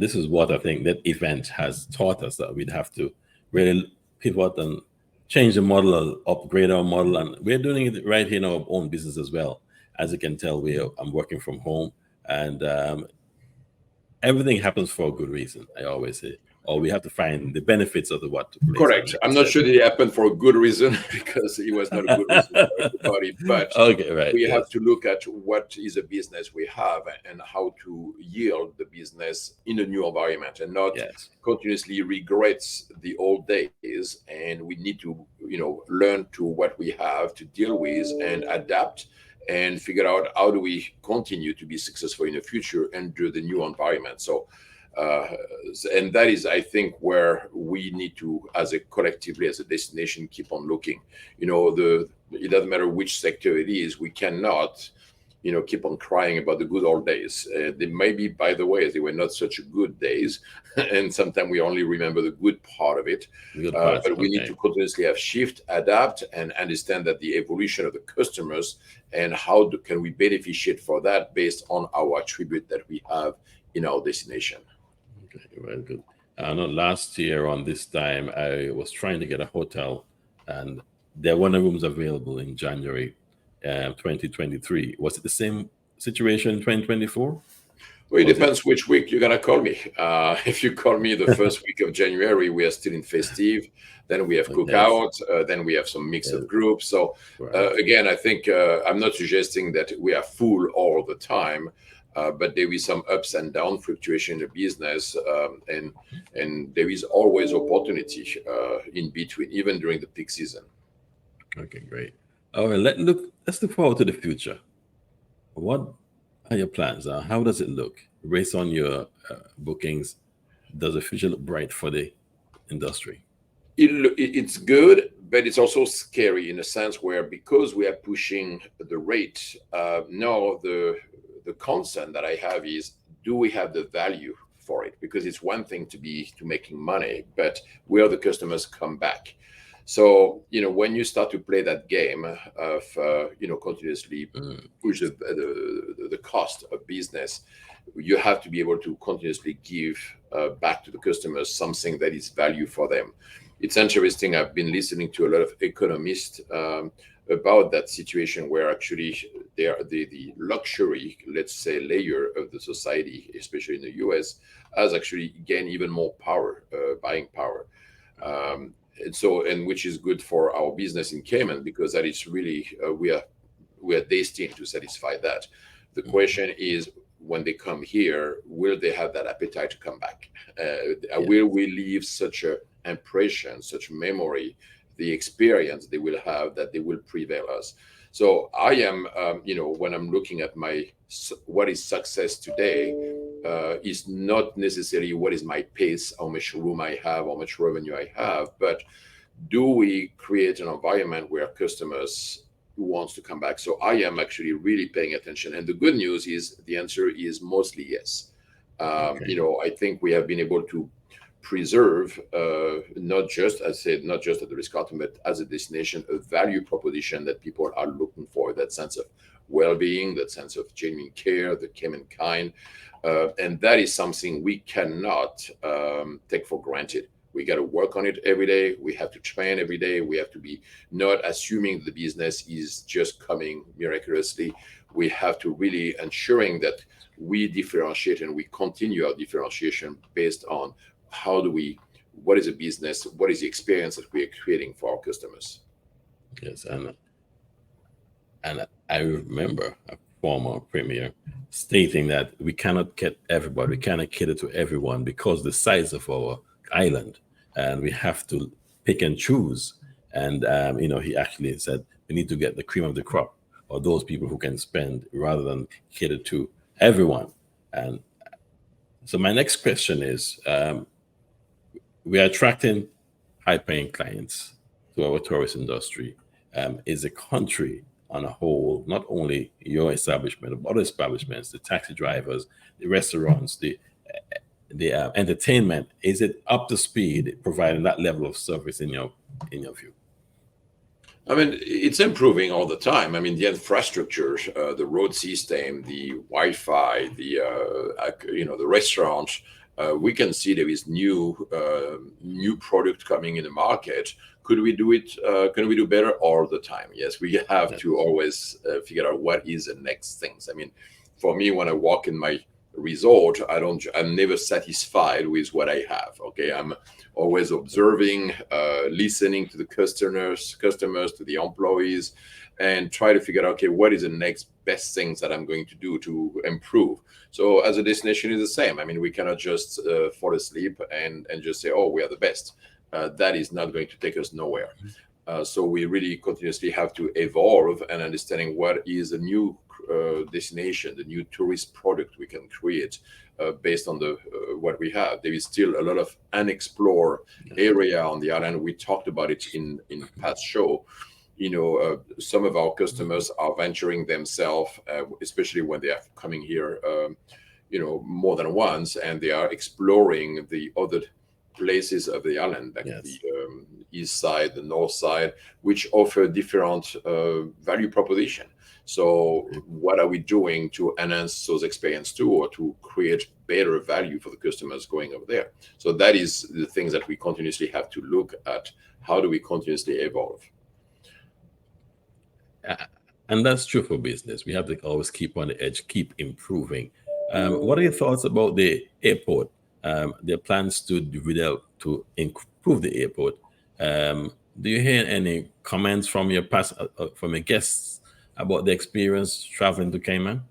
Speaker 1: this is what I think that event has taught us, that we'd have to really pivot and change the model, upgrade our model, and we're doing it right here in our own business as well. As you can tell, I'm working from home, and everything happens for a good reason, I always say. Or we have to find the benefits of what.
Speaker 4: Correct. I'm not sure that it happened for a good reason because it was not a good reason for everybody. But
Speaker 1: okay, right,
Speaker 4: we have to look at what is a business we have and how to yield the business in a new environment and not continuously regrets the old days. And we need to, learn to what we have to deal with and adapt and figure out how do we continue to be successful in the future and do the new environment. So, and that is, I think, where we need to, as a collectively, as a destination, keep on looking. It doesn't matter which sector it is, we cannot, keep on crying about the good old days. They maybe, by the way, they were not such good days, and sometimes we only remember the good part of it. But we need to continuously have shift, adapt, and understand that the evolution of the customers and how can we beneficiate for that based on our attribute that we have in our destination.
Speaker 1: Okay, very good. I know last year on this time, I was trying to get a hotel, and there were no rooms available in January. 2023. Was it the same situation in 2024?
Speaker 4: Well, it depends which week you're gonna call me. If you call me the first week of January, we are still in festive. Then we have cookout. Then we have some mix of groups. So again, I think I'm not suggesting that we are full all the time, but there is some ups and down fluctuation in the business, and there is always opportunity in between, even during the peak season.
Speaker 1: Okay, great. All right, let's look forward to the future. What are your plans? How does it look based on your bookings? Does the future look bright for the industry?
Speaker 4: It's good, but it's also scary in a sense where, because we are pushing the rate, now the concern that I have is, do we have the value for it? Because it's one thing to making money, but will the customers come back? So, when you start to play that game of, continuously push the cost of business, you have to be able to continuously give back to the customers something that is value for them. It's interesting. I've been listening to a lot of economists about that situation where actually the luxury, let's say, layer of the society, especially in the US, has actually gained even more power, buying power. And which is good for our business in Cayman, because that is really we are destined to satisfy that. The question is, when they come here, will they have that appetite to come back? Will we leave such an impression, such memory, the experience they will have, that they will prevail us? So I am, when I'm looking at what is success today, is not necessarily what is my pace, how much room I have, how much revenue I have, but do we create an environment where customers wants to come back? So I am actually really paying attention. And the good news is the answer is mostly yes. I think we have been able to preserve, not just at the Ritz-Carlton, but as a destination, a value proposition that people are looking for, that sense of well-being, that sense of genuine care, the Cayman kind. And that is something we cannot take for granted. We got to work on it every day. We have to train every day. We have to be not assuming the business is just coming miraculously. We have to really ensuring that we differentiate and we continue our differentiation based on what is a business, what is the experience that we are creating for our customers.
Speaker 1: Yes, and I remember a former premier stating that we cannot get everybody, we cannot cater to everyone because the size of our island, and we have to pick and choose. And he actually said we need to get the cream of the crop, or those people who can spend, rather than cater to everyone. And so my next question is, we are attracting high-paying clients to our tourist industry. Is the country on a whole, not only your establishment, but other establishments, the taxi drivers, the restaurants, the entertainment, is it up to speed providing that level of service in your view?
Speaker 4: I mean, it's improving all the time. I mean, the infrastructure, the road system, the Wi-Fi, the restaurants, we can see there is new product coming in the market. Could we do it? Can we do better all the time? Yes, we have to always figure out what is the next things. I mean, for me, when I walk in my resort, I'm never satisfied with what I have. Okay, I'm always observing, listening to the customers, to the employees, and try to figure out, okay, what is the next best things that I'm going to do to improve. So as a destination is the same. I mean, we cannot just fall asleep and just say, oh, we are the best. That is not going to take us nowhere. So we really continuously have to evolve and understanding what is a new destination, the new tourist product we can create based on what we have. There is still a lot of unexplored area on the island. We talked about it in past show. Some of our customers are venturing themselves, especially when they are coming here, more than once, and they are exploring the other places of the island, like the east side, the north side, which offer different value proposition. So what are we doing to enhance those experience too, or to create better value for the customers going over there? So that is the things that we continuously have to look at. How do we continuously evolve?
Speaker 1: And that's true for business. We have to always keep on the edge, keep improving. What are your thoughts about the airport? Their plans to develop to improve the airport. Do you hear any comments from your from your guests about the experience traveling to Cayman?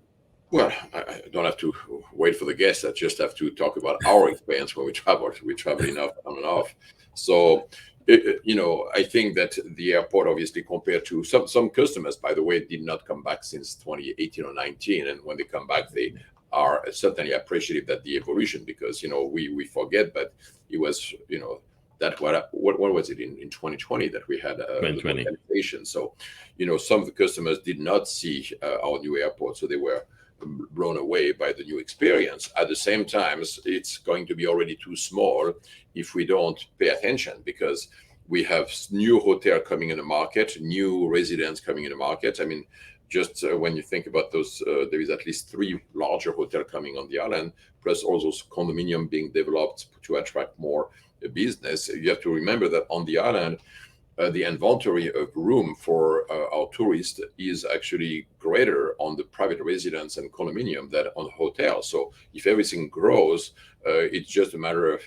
Speaker 4: Well, I don't have to wait for the guests. I just have to talk about our experience when we travel. We travel enough on and off. So, I think that the airport, obviously, compared to some customers, by the way, did not come back since 2018 or 19. And when they come back, they are certainly appreciative that the evolution, because, we forget, but it was, that what was it in 2020 that we had
Speaker 1: 2020.
Speaker 4: localization. So, some of the customers did not see our new airport, so they were blown away by the new experience. At the same time, it's going to be already too small if we don't pay attention, because we have new hotel coming in the market, new residents coming in the market. I mean, just when you think about those, there is at least 3 larger hotels coming on the island, plus all those condominium being developed to attract more business. You have to remember that on the island, the inventory of room for our tourists is actually greater on the private residence and condominium than on hotels. So if everything grows, it's just a matter of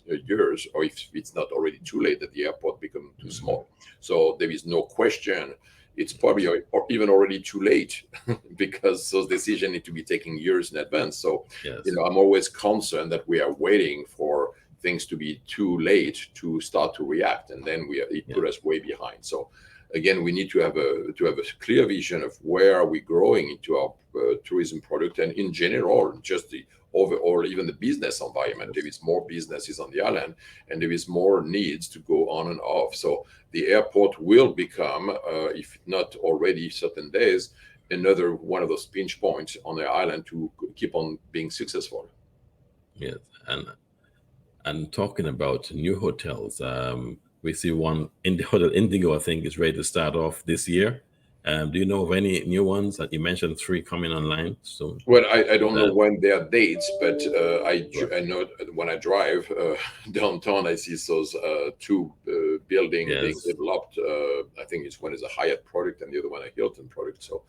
Speaker 4: years, or if it's not already too late that the airport becomes too small. So there is no question. It's probably or even already too late because those decisions need to be taken years in advance. So,
Speaker 1: Yes.
Speaker 4: I'm always concerned that we are waiting for things to be too late to start to react, and then it put us way behind. So again, we need to have a clear vision of where are we growing into our tourism product, and in general, just the overall, even the business environment. There is more businesses on the island, and there is more needs to go on and off. So the airport will become, if not already certain days, another one of those pinch points on the island to keep on being successful.
Speaker 1: Yes, and talking about new hotels, we see one in the Hotel Indigo, I think, is ready to start off this year. Do you know of any new ones? That you mentioned 3 coming online soon.
Speaker 4: Well, I don't know when their dates, but I know when I drive downtown, I see those 2 buildings being developed. I think one is a Hyatt product and the other one a Hilton product. So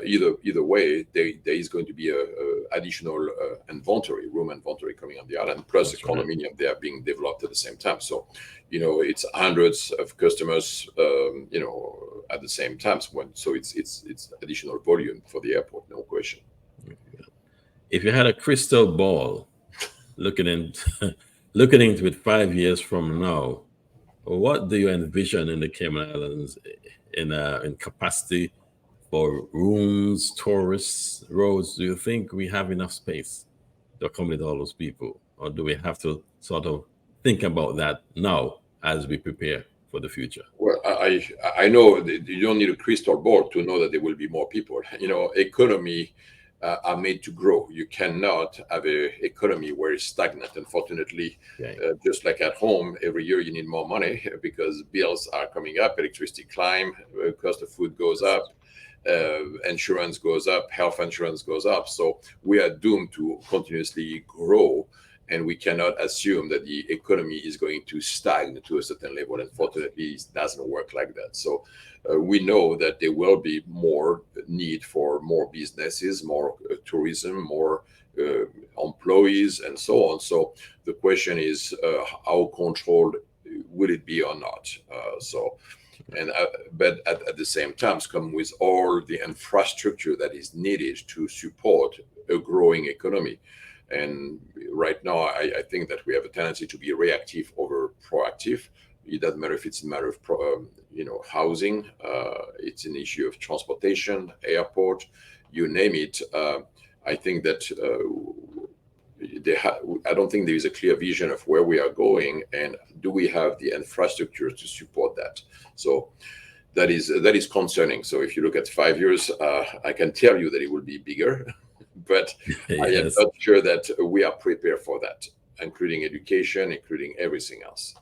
Speaker 4: either way, there is going to be a additional room inventory coming on the island, plus a condominium they are being developed at the same time. So it's hundreds of customers at the same time. So it's additional volume for the airport, no question.
Speaker 1: If you had a crystal ball, looking into it 5 years from now, what do you envision in the Cayman Islands in capacity for rooms, tourists, roads? Do you think we have enough space to accommodate all those people, or do we have to sort of think about that now as we prepare for the future?
Speaker 4: Well, I know that you don't need a crystal ball to know that there will be more people. Economy are made to grow. You cannot have an economy where it's stagnant. Unfortunately, just like at home, every year you need more money because bills are coming up, electricity climb, cost of food goes up, insurance goes up, health insurance goes up. So we are doomed to continuously grow. And we cannot assume that the economy is going to stagnate to a certain level. Unfortunately, it doesn't work like that. So we know that there will be more need for more businesses, more tourism, more employees, and so on. So the question is, how controlled will it be or not? But at the same time, come with all the infrastructure that is needed to support a growing economy. And right now, I think that we have a tendency to be reactive over proactive. It doesn't matter if it's a matter of housing, it's an issue of transportation, airport, you name it. I think that I don't think there is a clear vision of where we are going, and do we have the infrastructure to support that? So that is concerning. So if you look at 5 years, I can tell you that it will be bigger. But I am not sure that we are prepared for that, including education, including everything else.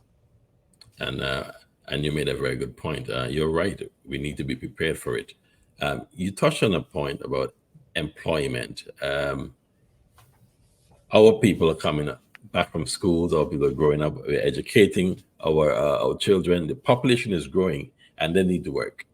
Speaker 1: And you made a very good point. You're right. We need to be prepared for it. You touched on a point about employment. Our people are coming back from schools. Our people are growing up. We're educating our children. The population is growing, and they need to work.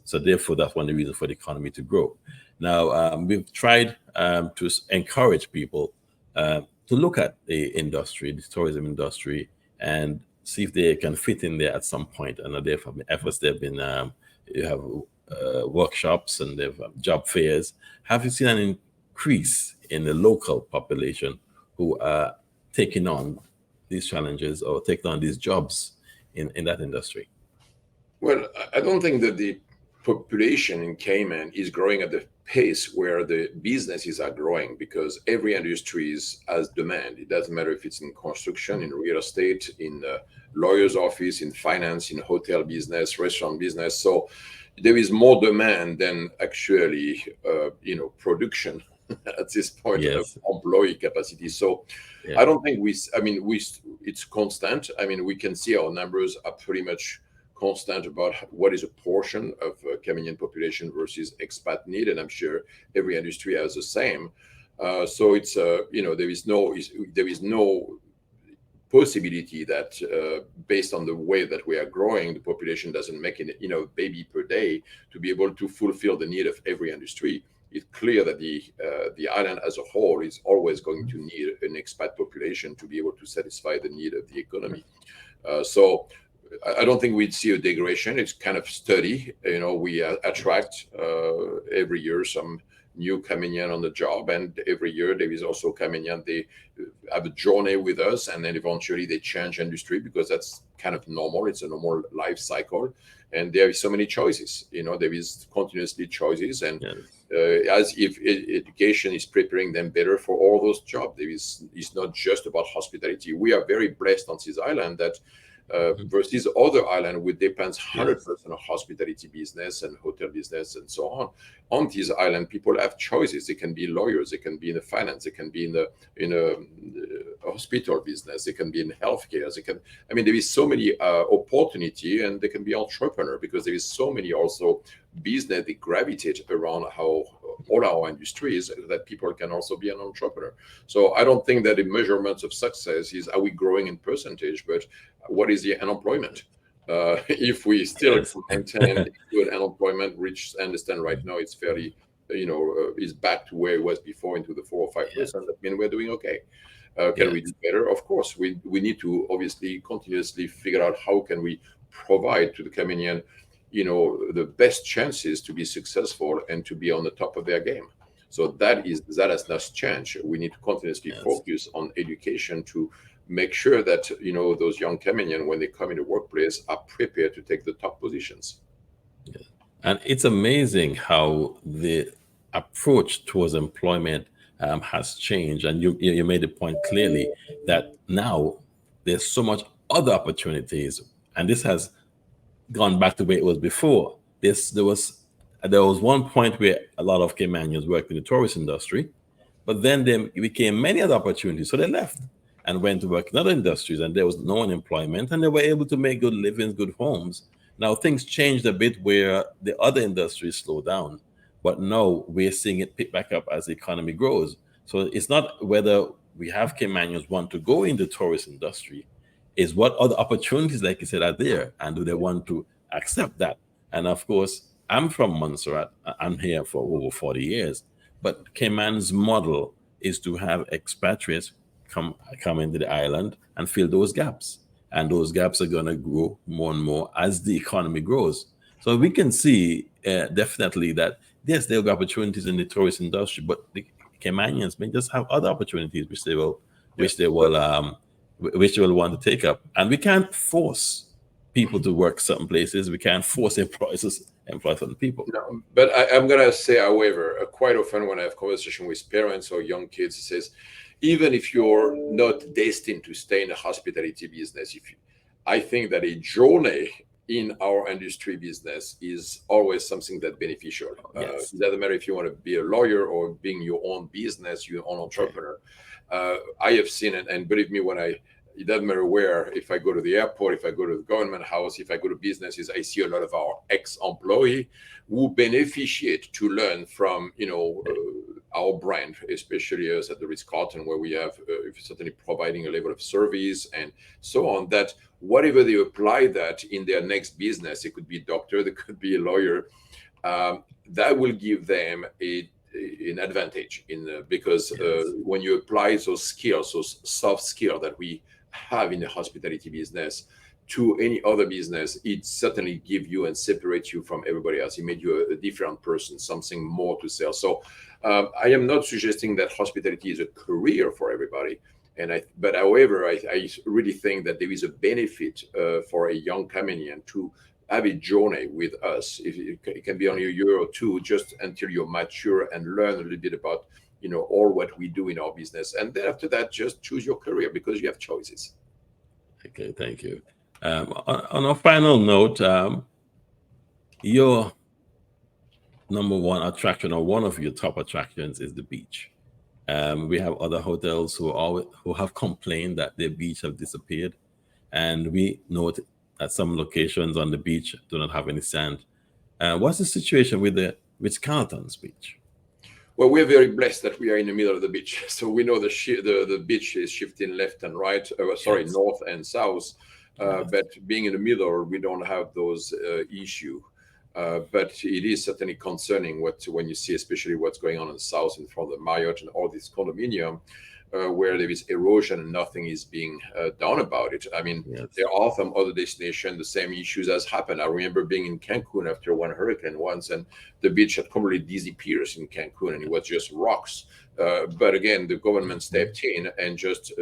Speaker 1: So therefore, that's one of the reasons for the economy to grow. Now, we've tried to encourage people to look at the industry, the tourism industry, and see if they can fit in there at some point. And there have been efforts. There have been you have workshops and they've job fairs. Have you seen an increase in the local population who are taking on these challenges or taking on these jobs in that industry?
Speaker 4: Well, I don't think that the population in Cayman is growing at the pace where the businesses are growing, because every industry has demand. It doesn't matter if it's in construction, in real estate, in lawyer's office, in finance, in hotel business, restaurant business. So there is more demand than actually, production at this point of employee capacity. So I don't think it's constant. I mean, we can see our numbers are pretty much constant about what is a portion of Caymanian population versus expat need, and I'm sure every industry has the same. So it's there is no possibility that based on the way that we are growing, the population doesn't make it baby per day to be able to fulfill the need of every industry. It's clear that the island as a whole is always going to need an expat population to be able to satisfy the need of the economy. So I don't think we'd see a degradation. It's kind of steady. We attract every year some new Caymanian on the job, and every year there is also Caymanian. They have a journey with us, and then eventually they change industry, because that's kind of normal. It's a normal life cycle, and there is so many choices. There is continuously choices, and as if education is preparing them better for all those jobs. It's not just about hospitality. We are very blessed on this island that versus other island, which depends 100% on hospitality business and hotel business and so on. On this island, people have choices. They can be lawyers, they can be in the finance, they can be in a hospital business, they can be in healthcare. There is so many opportunity, and they can be entrepreneur, because there is so many also business that gravitate around how all our industries, that people can also be an entrepreneur. So I don't think that the measurements of success is, are we growing in percentage, but what is the unemployment? If we still maintain good unemployment, which I understand right now it's fairly, is back to where it was before, into the 4 or 5%, that means we're doing okay. Can we do better? Of course, we need to obviously continuously figure out how can we provide to the Caymanian the best chances to be successful and to be on the top of their game. So that has not changed. We need to continuously focus on education to make sure that those young Caymanian, when they come in the workplace, are prepared to take the top positions.
Speaker 1: And it's amazing how the approach towards employment has changed. And you made the point clearly that now there's so much other opportunities, and this has gone back to where it was before. There was one point where a lot of Caymanians worked in the tourist industry, but then there became many other opportunities, so they left and went to work in other industries, and there was no unemployment, and they were able to make good livings, good homes. Now things changed a bit where the other industries slowed down, but now we're seeing it pick back up as the economy grows. So it's not whether we have Caymanians want to go in the tourist industry, is what other opportunities, like you said, are there, and do they want to accept that? And of course, I'm from Montserrat. I'm here for over 40 years, but Cayman's model is to have expatriates come into the island and fill those gaps, and those gaps are going to grow more and more as the economy grows. So we can see definitely that yes, there will be opportunities in the tourist industry, but the Caymanians may just have other opportunities which they will want to take up. And we can't force people to work certain places. We can't force employers to employ certain people.
Speaker 4: No, but I'm going to say, however, quite often when I have conversation with parents or young kids, it says, even if you're not destined to stay in the hospitality business, I think that a journey in our industry business is always something that's beneficial. It doesn't matter if you want to be a lawyer or being your own business, your own entrepreneur. I have seen it, and believe me, it doesn't matter where, if I go to the airport, if I go to the government house, if I go to businesses, I see a lot of our ex-employees who beneficiate to learn from, our brand, especially us at the Ritz-Carlton, where we have certainly providing a level of service and so on, that whatever they apply that in their next business, it could be a doctor, it could be a lawyer, that will give them an advantage because when you apply those skills, those soft skills that we have in the hospitality business to any other business, it certainly give you and separate you from everybody else. It made you a different person, something more to sell. So I am not suggesting that hospitality is a career for everybody. But however, I really think that there is a benefit for a young Caymanian to have a journey with us. It can be only a year or two, just until you're mature and learn a little bit about, all what we do in our business. And then after that, just choose your career because you have choices.
Speaker 1: Okay, thank you. On a final note, your number one attraction, or one of your top attractions, is the beach. We have other hotels who have complained that their beach have disappeared, and we note that some locations on the beach do not have any sand. What's the situation with the Ritz-Carlton's beach?
Speaker 4: Well, we're very blessed that we are in the middle of the beach, so we know the beach is shifting left and right. North and south. But being in the middle, we don't have those issues. But it is certainly concerning when you see, especially what's going on in the south in front of the Marriott and all these condominium, where there is erosion and nothing is being done about it. I mean, there are some other destinations, the same issues has happened. I remember being in Cancun after one hurricane once, and the beach had completely disappeared in Cancun, and it was just rocks. But again, the government stepped in and just,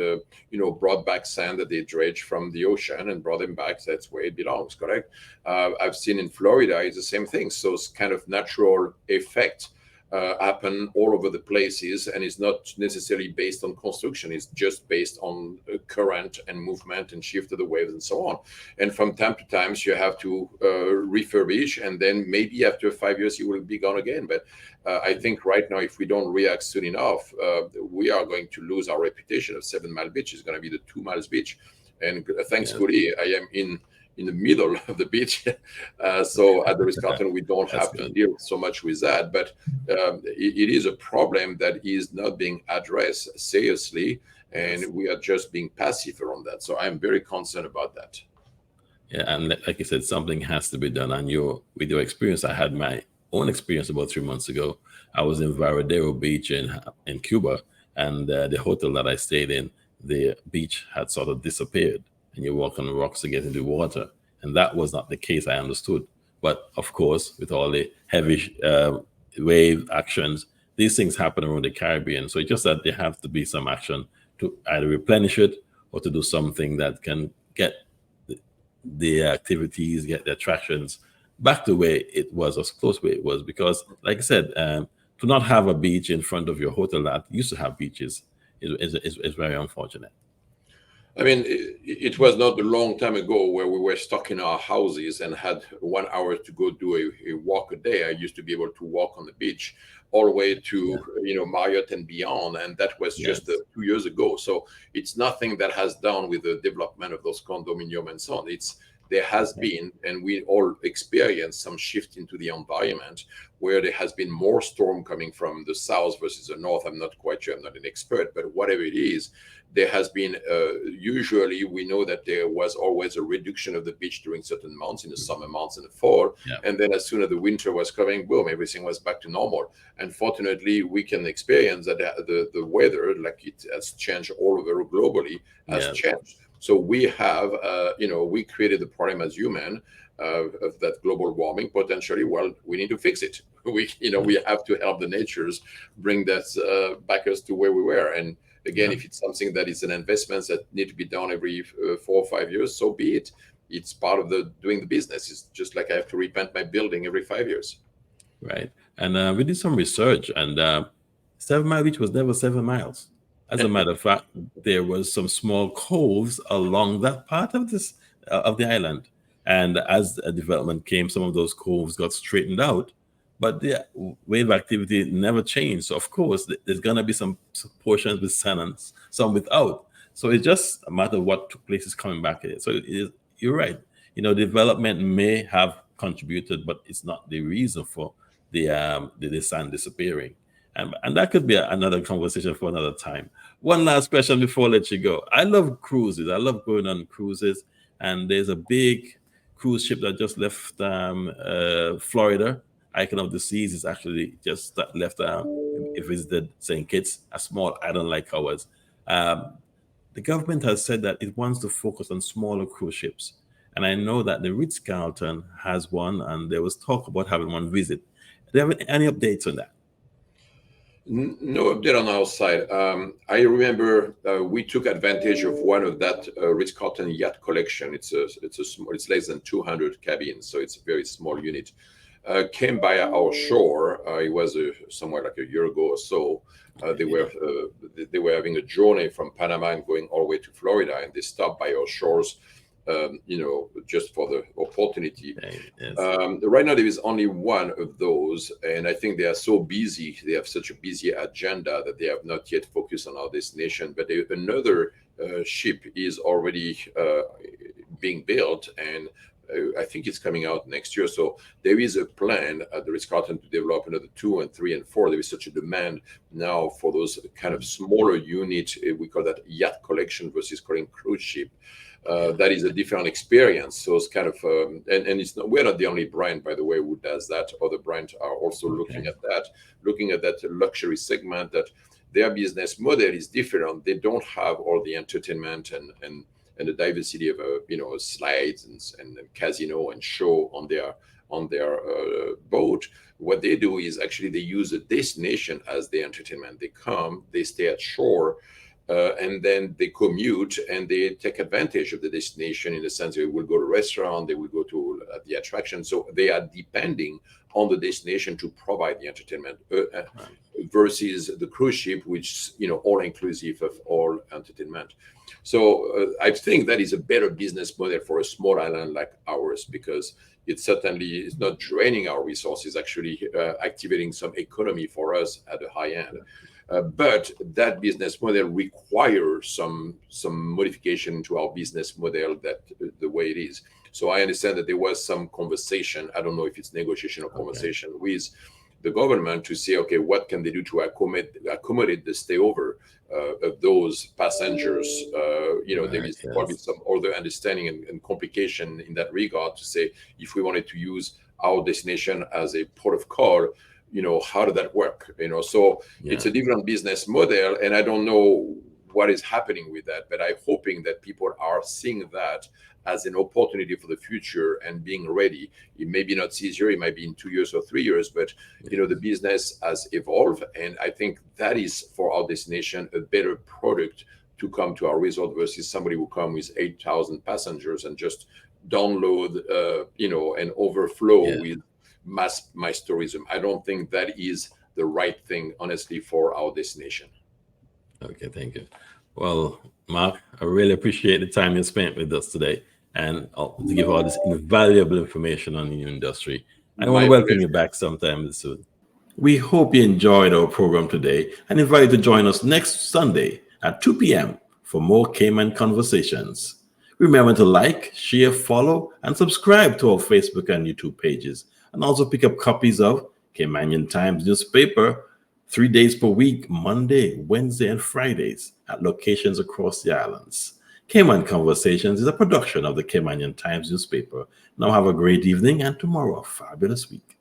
Speaker 4: brought back sand that they dredged from the ocean and brought them back. That's where it belongs, correct? I've seen in Florida, it's the same thing. So it's kind of natural effect happen all over the places, and it's not necessarily based on construction. It's just based on current and movement and shift of the waves and so on. And from time to time, you have to refurbish, and then maybe after 5 years, you will be gone again. But I think right now, if we don't react soon enough, we are going to lose our reputation of 7 Mile Beach. It's going to be the 2 miles beach. And thankfully, I am in the middle of the beach. So at the Ritz-Carlton, we don't have to deal so much with that. But it is a problem that is not being addressed seriously, and we are just being passive around that. So I'm very concerned about that.
Speaker 1: Yeah, and like you said, something has to be done. And with your experience, I had my own experience about 3 months ago. I was in Varadero Beach in Cuba, and the hotel that I stayed in, the beach had sort of disappeared. And you walk on the rocks to get into water. And that was not the case, I understood. But of course, with all the heavy wave actions, these things happen around the Caribbean. So it's just that there has to be some action to either replenish it or to do something that can get the activities, get the attractions back to where it was, as close where it was. Because, like I said, to not have a beach in front of your hotel that used to have beaches is very unfortunate.
Speaker 4: I mean, it was not a long time ago where we were stuck in our houses and had 1 hour to go do a walk a day. I used to be able to walk on the beach all the way to, Marriott and beyond. And that was just 2 years ago. So it's nothing that has done with the development of those condominium and so on. There has been, and we all experienced some shift into the environment where there has been more storm coming from the south versus the north. I'm not quite sure, I'm not an expert, but whatever it is, there has been, usually we know that there was always a reduction of the beach during certain months, in the summer months and the fall. And then as soon as the winter was coming, boom, everything was back to normal. Unfortunately, we can experience that the weather, like it has changed all over globally, has changed. So we have, we created the problem as human of that global warming potentially. Well, we need to fix it. We have to help the natures bring that back us to where we were. And again, if it's something that is an investment that need to be done every 4 or 5 years, so be it. It's part of doing the business. It's just like I have to repaint my building every 5 years.
Speaker 1: Right. And we did some research, and 7 Mile Beach was never 7 miles. As a matter of fact, there was some small coves along that part of the island. And as a development came, some of those coves got straightened out, but the wave activity never changed. So of course, there's gonna be some portions with sand and some without. So it's just a matter of what took place is coming back here. So you're right. Development may have contributed, but it's not the reason for the sand disappearing. And that could be another conversation for another time. One last question before I let you go. I love cruises. I love going on cruises. And there's a big cruise ship that just left Florida. Icon of the Seas is actually just left. It visited St. Kitts, a small island like ours. The government has said that it wants to focus on smaller cruise ships. And I know that the Ritz-Carlton has one, and there was talk about having one visit. Do you have any updates on that?
Speaker 4: No update on our side. I remember we took advantage of one of that Ritz-Carlton yacht collection. It's less than 200 cabins, so it's a very small unit. Came by our shore. It was somewhere like a year ago or so. They were having a journey from Panama and going all the way to Florida, and they stopped by our shores. Just for the opportunity.
Speaker 1: Yes.
Speaker 4: Right now, there is only one of those, and I think they are so busy. They have such a busy agenda that they have not yet focused on our destination. But another ship is already being built, and I think it's coming out next year. So there is a plan at the Ritz-Carlton to develop another 2 and 3 and 4. There is such a demand now for those kind of smaller units. We call that yacht collection versus calling cruise ship. That is a different experience. So it's kind of, and it's not, we're not the only brand, by the way, who does that. Other brands are also looking at that luxury segment, that their business model is different. They don't have all the entertainment and the diversity of slides and casino and show on their boat. What they do is actually they use a destination as the entertainment. They come, they stay at shore, and then they commute and they take advantage of the destination in the sense they will go to a restaurant, they will go to the attraction. So they are depending on the destination to provide the entertainment versus the cruise ship, which all inclusive of all entertainment. So I think that is a better business model for a small island like ours, because it certainly is not draining our resources, actually activating some economy for us at the high end. But that business model requires some modification to our business model, that the way it is. So I understand that there was some conversation, I don't know if it's negotiation or conversation with the government to say, okay, what can they do to accommodate the stayover of those passengers? There is probably some other understanding and complication in that regard to say, if we wanted to use our destination as a port of call, how did that work? It's a different business model, and I don't know what is happening with that, but I'm hoping that people are seeing that as an opportunity for the future and being ready. It may be not this year, it might be in 2 years or 3 years, but the business has evolved, and I think that is for our destination a better product to come to our resort versus somebody who come with 8,000 passengers and just download, and overflow with mass tourism. I don't think that is the right thing, honestly, for our destination.
Speaker 1: Okay, thank you. Well, Marc, I really appreciate the time you spent with us today and to give all this invaluable information on the industry. I want to welcome you back sometime soon. We hope you enjoyed our program today and invite you to join us next Sunday at 2 p.m. for more Cayman Conversations. Remember to like, share, follow, and subscribe to our Facebook and YouTube pages, and also pick up copies of Caymanian Times newspaper 3 days per week, Monday, Wednesday, and Fridays at locations across the islands. Cayman Conversations is a production of the Caymanian Times newspaper. Now have a great evening, and tomorrow a fabulous week.